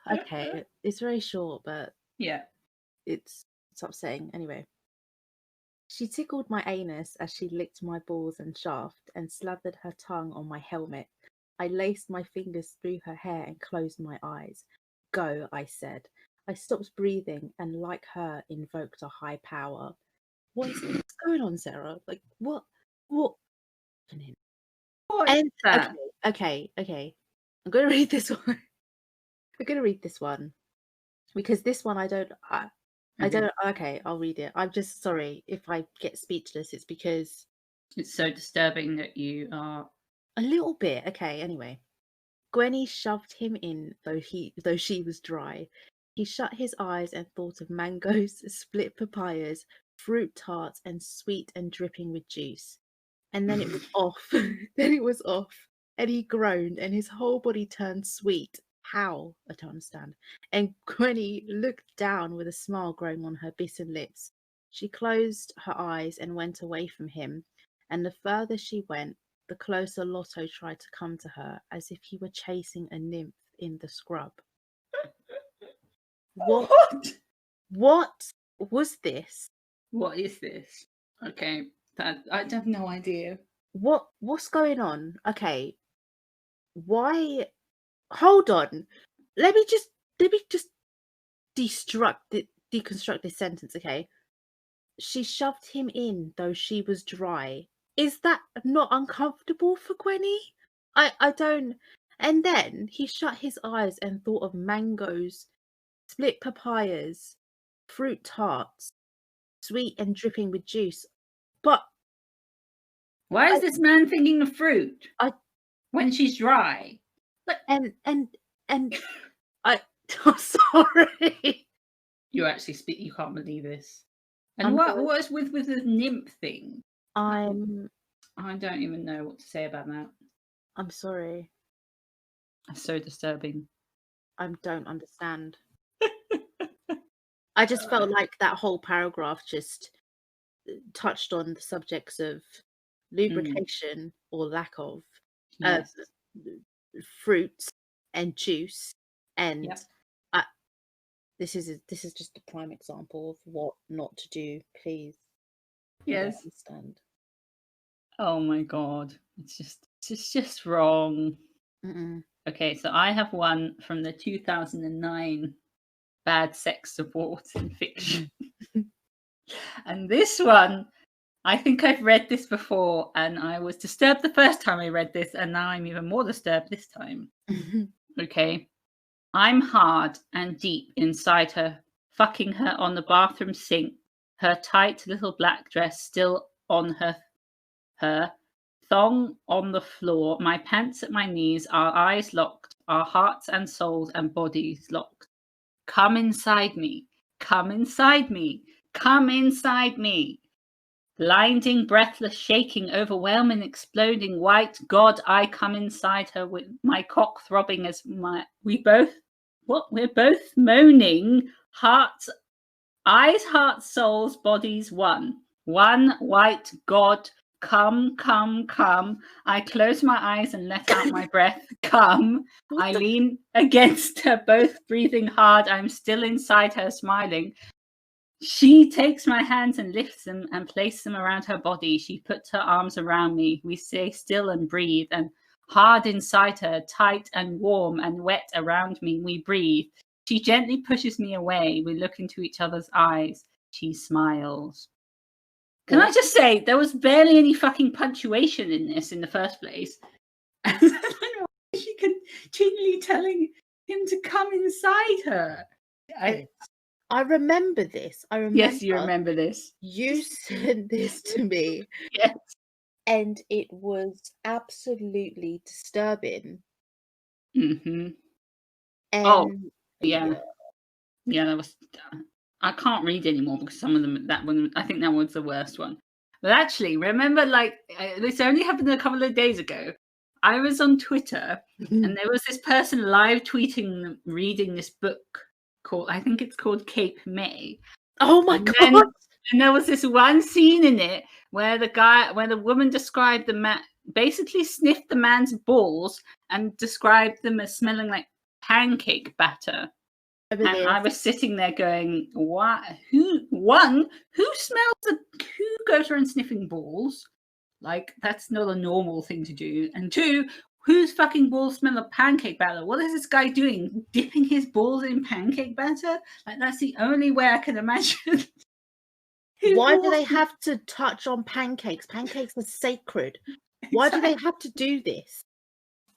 Okay, it's very short, but yeah, it's upsetting. Anyway, she tickled my anus as she licked my balls and shaft and slathered her tongue on my helmet. I laced my fingers through her hair and closed my eyes. Go, I said. I stopped breathing and, like her, invoked a high power. What's going on, Sarah? Like, what? What And is that? okay. I'm going to read this one. I'm going to read this one because this one I don't. Okay, I'll read it. I'm just sorry if I get speechless. It's because It's so disturbing that you are a little bit. Okay, anyway. Gwenny shoved him in, though she was dry. He shut his eyes and thought of mangoes, split papayas, fruit tarts, and sweet and dripping with juice. And then it was off. Then it was off. And he groaned, and his whole body turned sweet. How? I don't understand. And Gwenny looked down with a smile growing on her bitten lips. She closed her eyes and went away from him. And the further she went, the closer Lotto tried to come to her, as if he were chasing a nymph in the scrub. What was this? What is this? Okay, I have no idea. What's going on? Okay, why? Hold on. Let me just deconstruct this sentence. Okay, she shoved him in, though she was dry. Is that not uncomfortable for Gwenny? I don't. And then he shut his eyes and thought of mangoes, split papayas, fruit tarts, sweet and dripping with juice. But why is this man thinking of fruit when she's dry? And I'm sorry. You actually speak. You can't believe this. And what is with the nymph thing? I don't even know what to say about that. I'm sorry. That's so disturbing. I don't understand. I just felt like that whole paragraph just touched on the subjects of lubrication or lack of, fruits and juice, and this is just a prime example of what not to do. Please, yes, understand. Oh my god, it's just wrong. Mm-mm. Okay, so I have one from the 2009 Bad Sex Awards in Fiction. And this one, I think I've read this before, and I was disturbed the first time I read this, and now I'm even more disturbed this time. Okay. I'm hard and deep inside her, fucking her on the bathroom sink, her tight little black dress still on her thong on the floor, my pants at my knees, our eyes locked, our hearts and souls and bodies locked. Come inside me, come inside me, come inside me. Blinding, breathless, shaking, overwhelming, exploding, white. God, I come inside her with my cock throbbing as we're both moaning. Hearts, eyes, hearts, souls, bodies, one. One, white. God, come, come, come. I close my eyes and let out my breath. Come. I lean against her, both breathing hard. I'm still inside her, smiling. She takes my hands and lifts them and places them around her body. She puts her arms around me. We stay still and breathe, and hard inside her, tight and warm and wet around me, we breathe. She gently pushes me away. We look into each other's eyes. She smiles. Can I What? just say, there was barely any fucking punctuation in this in the first place. I don't know why she continually telling him to come inside her. I remember this. I Yes, you remember remember this. you sent this to me, Yes. and it was absolutely disturbing. Mm-hmm. Oh, And yeah. Yeah, that was. I can't read anymore because some of them. That one, I think that was the worst one. But actually, remember, like this only happened a couple of days ago. I was on Twitter, and there was this person live tweeting, reading this book called. I think it's called Cape May. oh my And god! there was this one scene in it where the woman described the man, basically sniffed the man's balls and described them as smelling like pancake batter. And I was sitting there going, "What? Who goes around sniffing balls? Like, that's not a normal thing to do. And two, whose fucking balls smell of pancake batter? What is this guy doing? Dipping his balls in pancake batter? Like, that's the only way I can imagine." Why do they have to touch on pancakes? Pancakes are sacred. Why do they have to do this?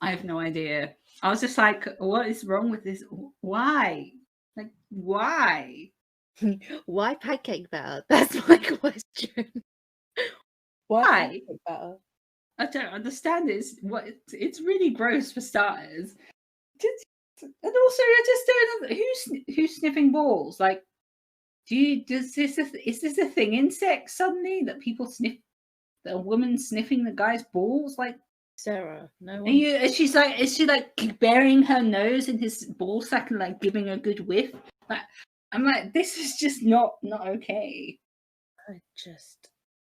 I have no idea. I was just like, what is wrong with this? Why? Like, why? Why pancake batter? That's my question. Why Why? pancake batter? I don't understand it. It's really gross for starters. And also, I just don't. Who's sniffing balls? Like, is this a thing in sex suddenly that people sniff? That a woman sniffing the guy's balls? Like, Sarah, no one. is she like burying her nose in his ball sack and like giving a good whiff? Like, I'm like, this is just not okay.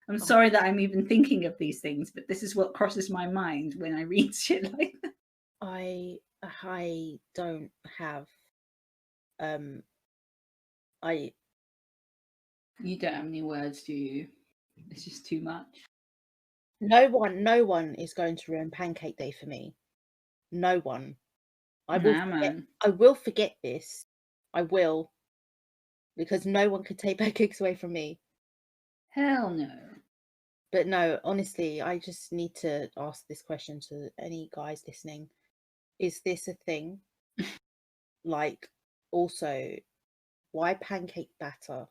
I'm sorry that I'm even thinking of these things, but this is what crosses my mind when I read shit like that. I don't have You don't have any words, do you? It's just too much. no one is going to ruin Pancake Day for me. No one. I will forget this. I will. Because no one could take pancakes away from me. Hell no. But no, honestly, I just need to ask this question to any guys listening. Is this a thing? Like, also, why pancake batter?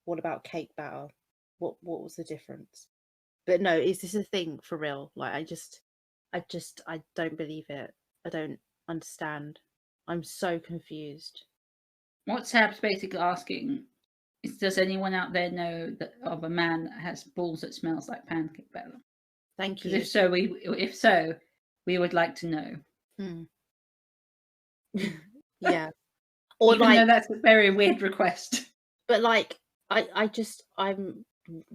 What about cake batter? What was the difference? But no, is this a thing for real? Like, I don't believe it. I don't understand. I'm so confused. What Sab's basically asking is, does anyone out there know of a man that has balls that smells like pancake batter? Thank you. Because if so, we would like to know. Yeah. Or even though that's a very weird request. But like,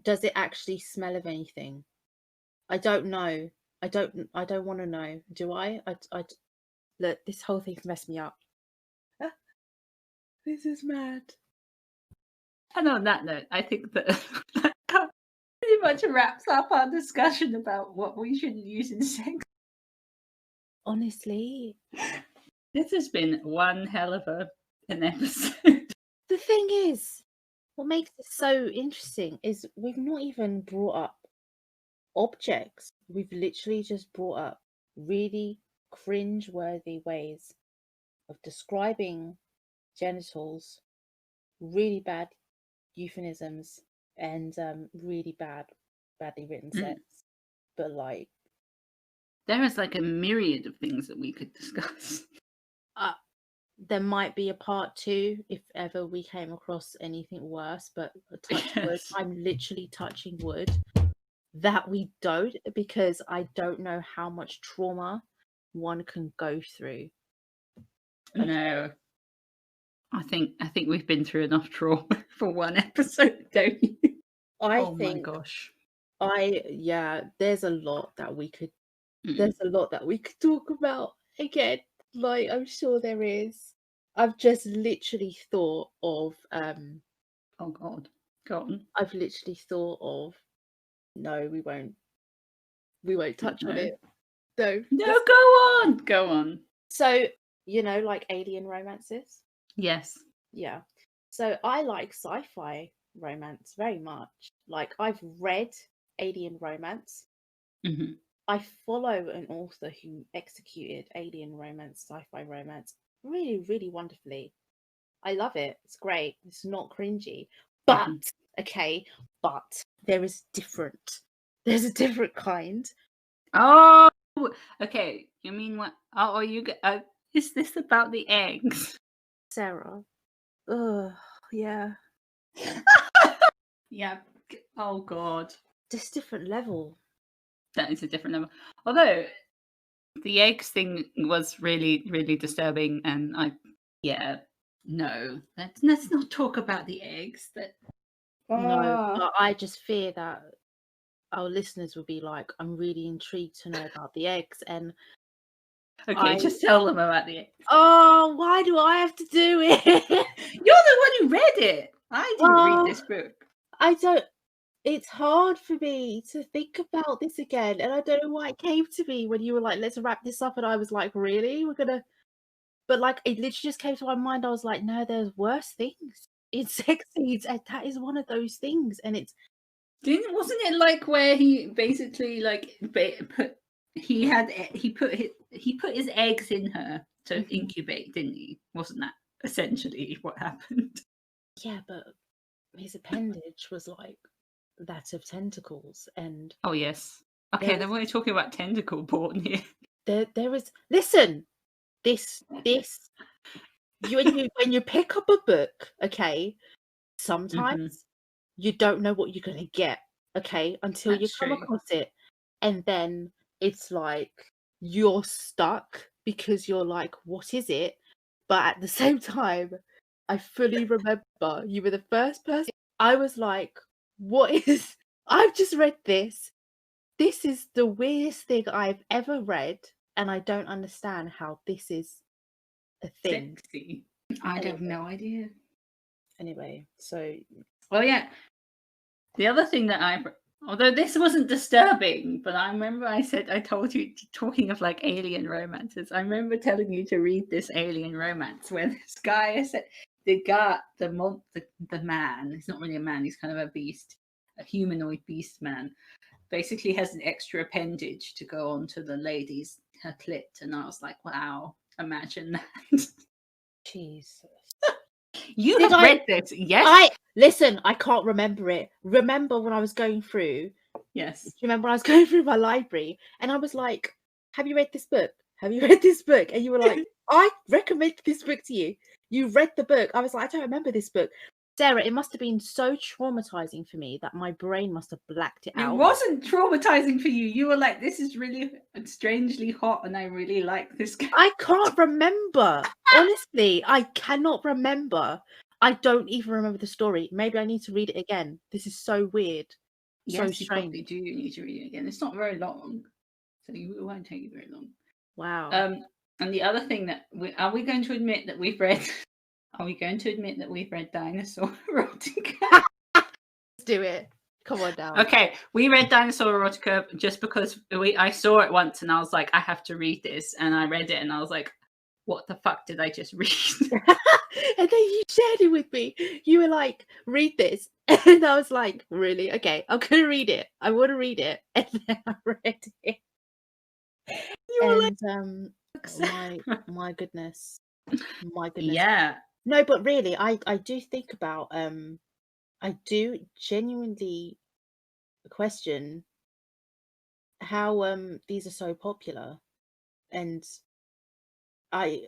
does it actually smell of anything? I don't know. I don't want to know. Do I? Look, this whole thing's messed me up. This is mad. And on that note, I think that pretty much wraps up our discussion about what we should use in sex. Honestly, this has been one hell of an episode. The thing is, what makes it so interesting is we've not even brought up objects. We've literally just brought up really cringe-worthy ways of describing genitals, really bad euphemisms, and really badly written sex. But like, there is like a myriad of things that we could discuss. There might be a part 2 if ever we came across anything worse, but touch wood, I'm literally touching wood that we don't, because I don't know how much trauma one can go through. Okay. No. I think we've been through enough trauma for one episode, don't you? Oh my gosh. There's a lot that we could talk about again. Like, I'm sure there is. I've just literally thought of oh god. Go on. I've literally thought of no, we won't touch on it. No, go on. So, like alien romances? Yes. Yeah. So I like sci-fi romance very much. Like, I've read alien romance. Hmm. I follow an author who executed alien romance, sci-fi romance, really, really wonderfully. I love it. It's great. It's not cringy. But, okay, but there's a different kind. Oh, okay. You mean what? Oh, is this about the eggs? Sarah. Ugh, yeah. Yeah. Oh God, Just different level. that is a different level. Although the eggs thing was really, really disturbing, and no, let's not talk about the eggs. No, but I just fear that our listeners will be like, I'm really intrigued to know about the eggs. And Okay, just tell them about the eggs. oh, why do I have to do it? You're the one who read it. I didn't read this book. I don't. It's hard for me to think about this again, and I don't know why it came to me when you were like, "Let's wrap this up," and I was like, "Really? We're gonna?" But like, it literally just came to my mind. I was like, "No, there's worse things. It's sex scenes, and that is one of those things." And it's Wasn't it like where he basically like put his eggs in her to incubate, didn't he? Wasn't that essentially what happened? yeah, but his appendage was like that of tentacles, and Oh yes. Okay, then we're talking about tentacle porn here. there was listen. This when you pick up a book, okay, sometimes you don't know what you're gonna get, okay, until you That's come true. across it, and then it's like you're stuck because you're like, what is it? But at the same time, I fully remember you were the first person. I was like, what is? I've just read this. This is the weirdest thing I've ever read, and I don't understand how this is a thing. Sexy. I have no idea. Anyway, so Well, yeah. The other thing that although this wasn't disturbing, but I remember I told you, talking of like alien romances, I remember telling you to read this alien romance where this guy, the man, he's not really a man, he's kind of a beast, a humanoid beast man, basically has an extra appendage to go onto the lady's, her clit. And I was like, wow, imagine that. Jesus. You have read this, yes? Listen, I can't remember it. Remember when I was going through? Yes. Do you remember when I was going through my library and I was like, have you read this book? Have you read this book? And you were like, I recommend this book to you. You read the book. I was like, I don't remember this book. Sarah, it must have been so traumatizing for me that my brain must have blacked it out. It wasn't traumatizing for you. You were like, this is really strangely hot and I really like this guy. I can't remember. Honestly, I cannot remember. I don't even remember the story. Maybe I need to read it again. This is so weird. So Yes, you strange. probably do need to read it again. It's not very long, so it won't take you very long. Wow. And the other thing that are we going to admit that we've read? Are we going to admit that we've read Dinosaur Erotica? Let's do it. Come on down. Okay, we read Dinosaur Erotica just because I saw it once and I was like, I have to read this, and I read it and I was like, what the fuck did I just read? And then you shared it with me. You were like, read this. And I was like, really? Okay, I'm going to read it. I want to read it. And then I read it. You were my goodness. My goodness. Yeah. No, but really, I do think about, I do genuinely question how these are so popular. And I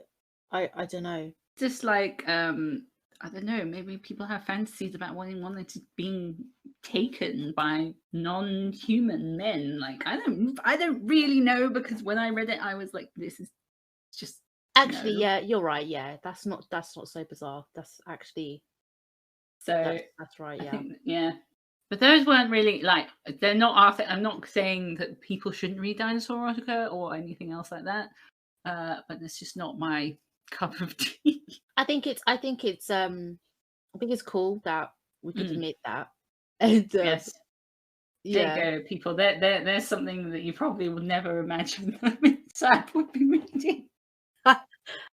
don't know. Just like I don't know, maybe people have fantasies about wanting to being taken by non-human men. Like I don't really know, because when I read it I was like, this is just Actually, no. yeah, you're right. Yeah, that's not so bizarre. That's actually that's right. Yeah. I think, yeah. But those weren't really like, they're not I'm not saying that people shouldn't read Dinosaur Erotica or anything else like that. But it's just not my cup of tea. I think it's cool that we could admit that. And Yes. yeah. There you go, people. There's something that you probably would never imagine that Sab would be reading.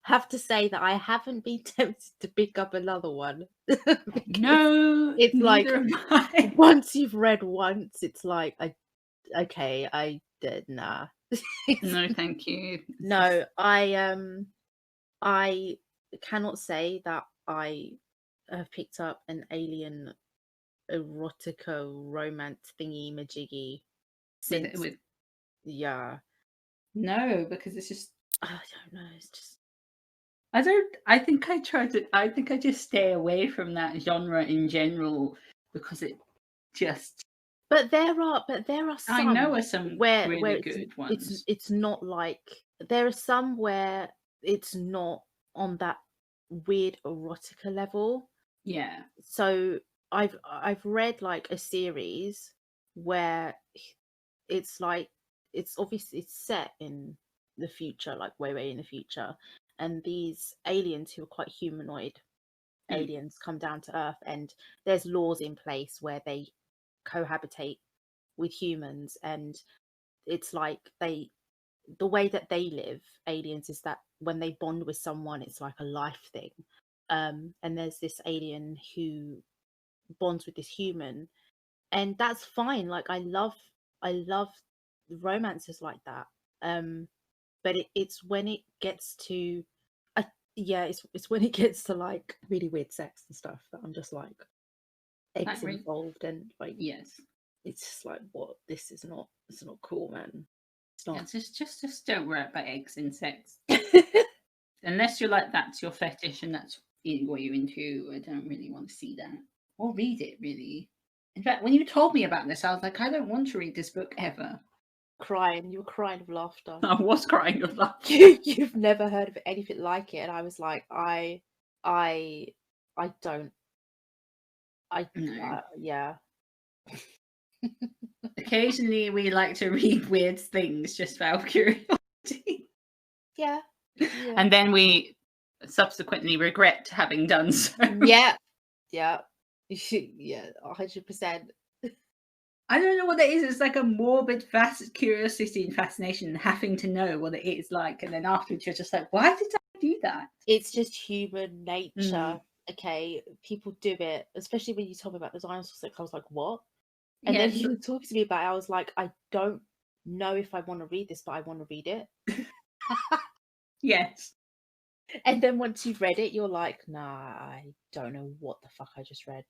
have to say that I haven't been tempted to pick up another one because No, it's like neither am I. once you've read once, it's like okay, I did nah. No, thank you. No, I cannot say that I have picked up an alien erotica romance thingy majiggy since With yeah. no, because it's just I don't know. It's just I think I think I just stay away from that genre in general because it just but there are I some know are some where really it's good ones. it's not like there are some where it's not on that weird erotica level. Yeah. So I've read like a series where it's like it's obviously it's set in the future, like way in the future, and these aliens who are quite humanoid Mm. aliens come down to Earth, and there's laws in place where they cohabitate with humans, and it's like the way that they live, aliens, is that when they bond with someone, it's like a life thing. And there's this alien who bonds with this human, and that's fine. Like I love romances like that. But it's when it gets to uh, yeah, it's when it gets to like really weird sex and stuff that I'm just like eggs That really, involved, and like yes. it's just like what, this is not, it's not cool, man. It's Yeah, not. just don't worry about eggs and sex. Unless you're like that's your fetish and that's what you're into, I don't really want to see that. Or read it really. In fact, when you told me about this, I was like, I don't want to read this book ever. Crying, you were crying of laughter. I was crying of laughter. You've never heard of anything like it, and I was like, I don't. No. Yeah. Occasionally we like to read weird things just out of curiosity. Yeah. Yeah. And then we subsequently regret having done so. Yeah. Yeah. Yeah. 100%. I don't know what it is. It's like a morbid curiosity and fascination and having to know what it is like. And then afterwards you're just like, why did I do that? It's just human nature. Okay, people do it, especially when you told me about the dinosaur sex. I was like, what? And then Yes. you were talking to me about it. I was like, I don't know if I want to read this, but I want to read it. Yes. And then once you've read it, you're like, nah, I don't know what the fuck I just read.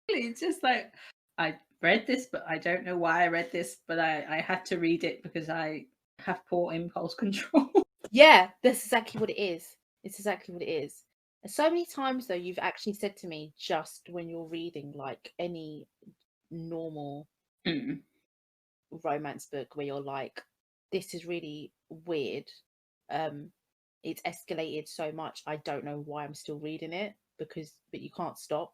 It's just like, I read this, but I don't know why I read this, but I had to read it because I have poor impulse control. Yeah, that's exactly what it is. It's exactly what it is. And so many times, though, you've actually said to me, just when you're reading like any normal romance book where you're like, this is really weird. It's escalated so much. I don't know why I'm still reading it, but you can't stop.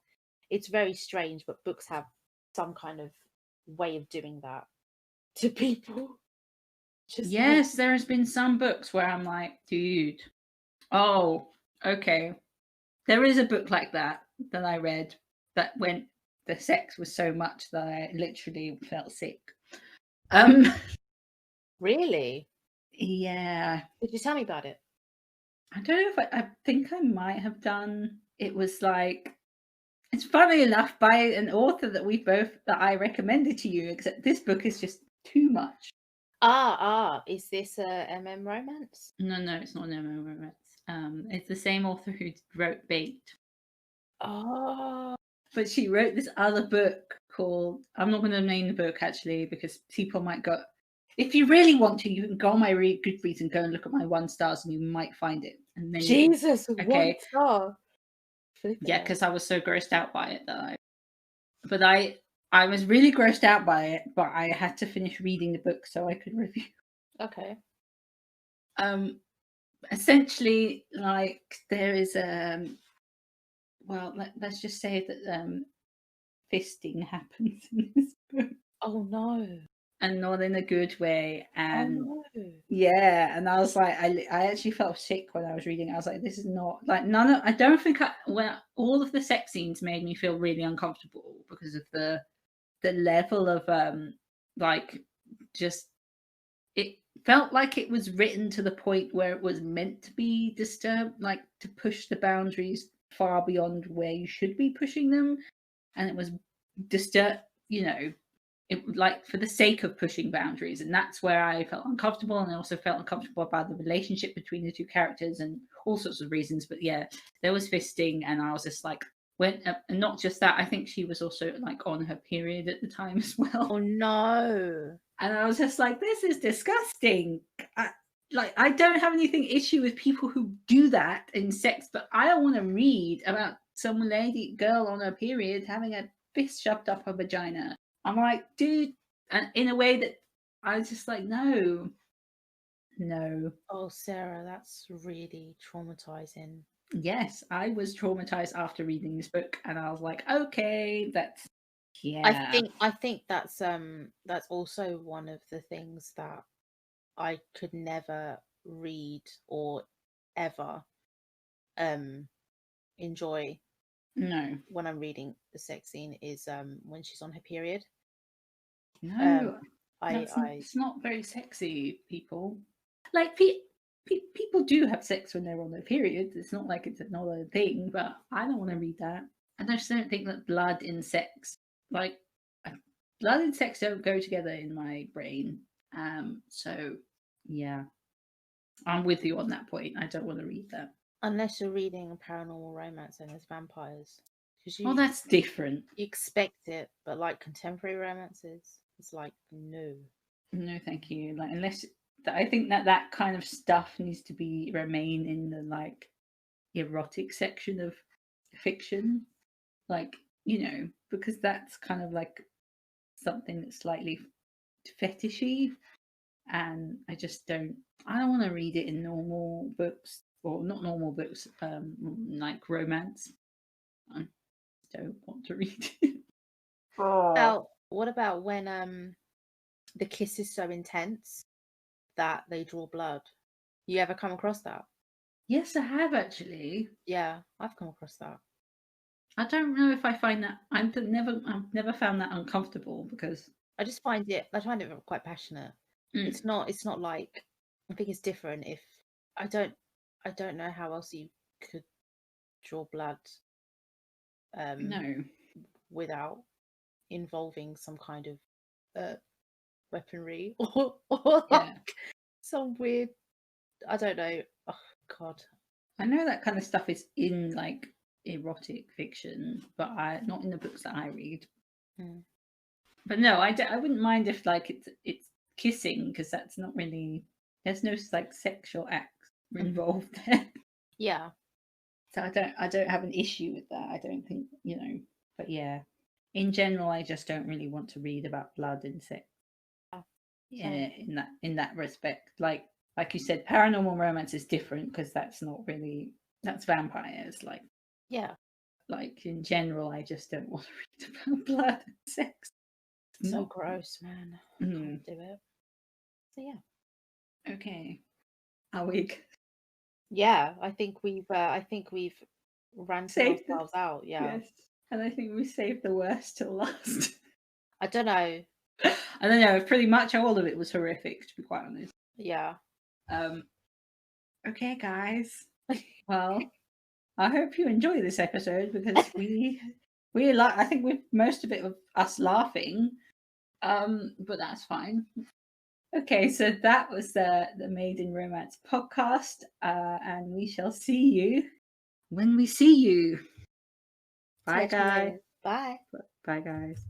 It's very strange, but books have some kind of way of doing that to people. Just Yes, there has been some books where I'm like, dude, oh, okay. There is a book like that I read that went the sex was so much that I literally felt sick. really? Yeah. Could you tell me about it? I don't know if I think I might have done. It was like it's funny enough by an author that I recommended to you, except this book is just too much. Is this a MM romance? No, it's not an romance. It's the same author who wrote Bait. Oh, But she wrote this other book called, I'm not going to name the book actually because people might go, if you really want to, you can go on my Goodreads and go and look at my 1 stars and you might find it. And then Jesus, okay. 1 star. Yeah, because I was so grossed out by it but I was really grossed out by it, but I had to finish reading the book so I could review. Okay. Essentially, like there is well, let's just say that fisting happens in this book. Oh no. And not in a good way. And Oh no. yeah, and I was like, I actually felt sick when I was reading. I was like, this is not like I don't think when all of the sex scenes made me feel really uncomfortable because of the level of like just it felt like it was written to the point where it was meant to be disturbed, like to push the boundaries far beyond where you should be pushing them, and it was disturb, it like for the sake of pushing boundaries, and that's where I felt uncomfortable, and I also felt uncomfortable about the relationship between the two characters and all sorts of reasons. But yeah, there was fisting, and I was just like, and not just that, I think she was also like on her period at the time as well. Oh no. And I was just like, this is disgusting. I don't have anything issue with people who do that in sex, but I don't want to read about some girl on her period having a fist shoved up her vagina. I'm like, dude, and in a way that I was just like, no. Oh, Sarah, that's really traumatizing. Yes, I was traumatized after reading this book, and I was like, okay, that's I think that's also one of the things that I could never read or ever enjoy no. when I'm reading the sex scene is when she's on her period. No, I it's not very sexy, people. Like, people do have sex when they're on their period. It's not like it's another thing, but I don't want to read that. I just don't think that blood and sex, like, blood and sex don't go together in my brain. So, yeah, I'm with you on that point. I don't want to read that. unless you're reading a paranormal romance and there's vampires. Well, that's different. You expect it, but like contemporary romances, it's like, no. No, thank you. Like, unless I think that kind of stuff needs to remain in the like erotic section of fiction, like, because that's kind of like something that's slightly fetishy, and I don't want to read it in normal books, or not normal books, like romance. I don't want to read it. What about when the kiss is so intense that they draw blood? You ever come across that? Yes, I have actually. Yeah, I've come across that. I don't know if I find that I've never found that uncomfortable, because I find it quite passionate. It's not like, I think it's different if I don't know how else you could draw blood no. without involving some kind of weaponry or like some weird, I don't know. Oh god. I know that kind of stuff is in like erotic fiction, but not in the books that I read. But no, I wouldn't mind if like it's kissing, because that's not really, there's no like sexual acts involved there. Yeah. So I don't have an issue with that. I don't think, but yeah, in general, I just don't really want to read about blood and sex. Yeah, in that respect, like you said, paranormal romance is different, because that's vampires. Like, yeah, like in general, I just don't want to read about blood and sex. So gross, man. I can't do it. So yeah. Okay. Are we? Yeah, I think we've ranted ourselves out. Yeah. Yes, and I think we saved the worst till last. I don't know. I don't know. Pretty much all of it was horrific, to be quite honest. Yeah. Okay, guys. Well, I hope you enjoy this episode, because we like. I think with most of it of us laughing. But that's fine. Okay, so that was the Made in Romance podcast, and we shall see you when we see you. Bye, guys. Bye. Bye, guys.